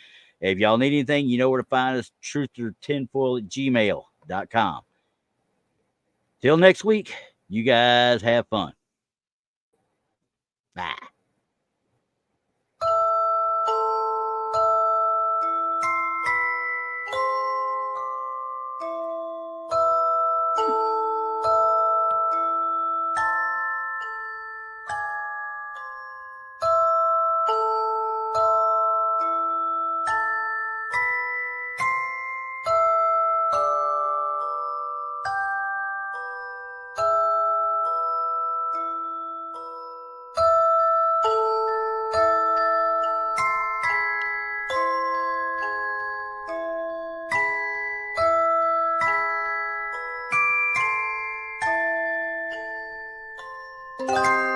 If y'all need anything, you know where to find us. truthortinfoil@gmail.com. Till next week, you guys have fun. Bye. Bye.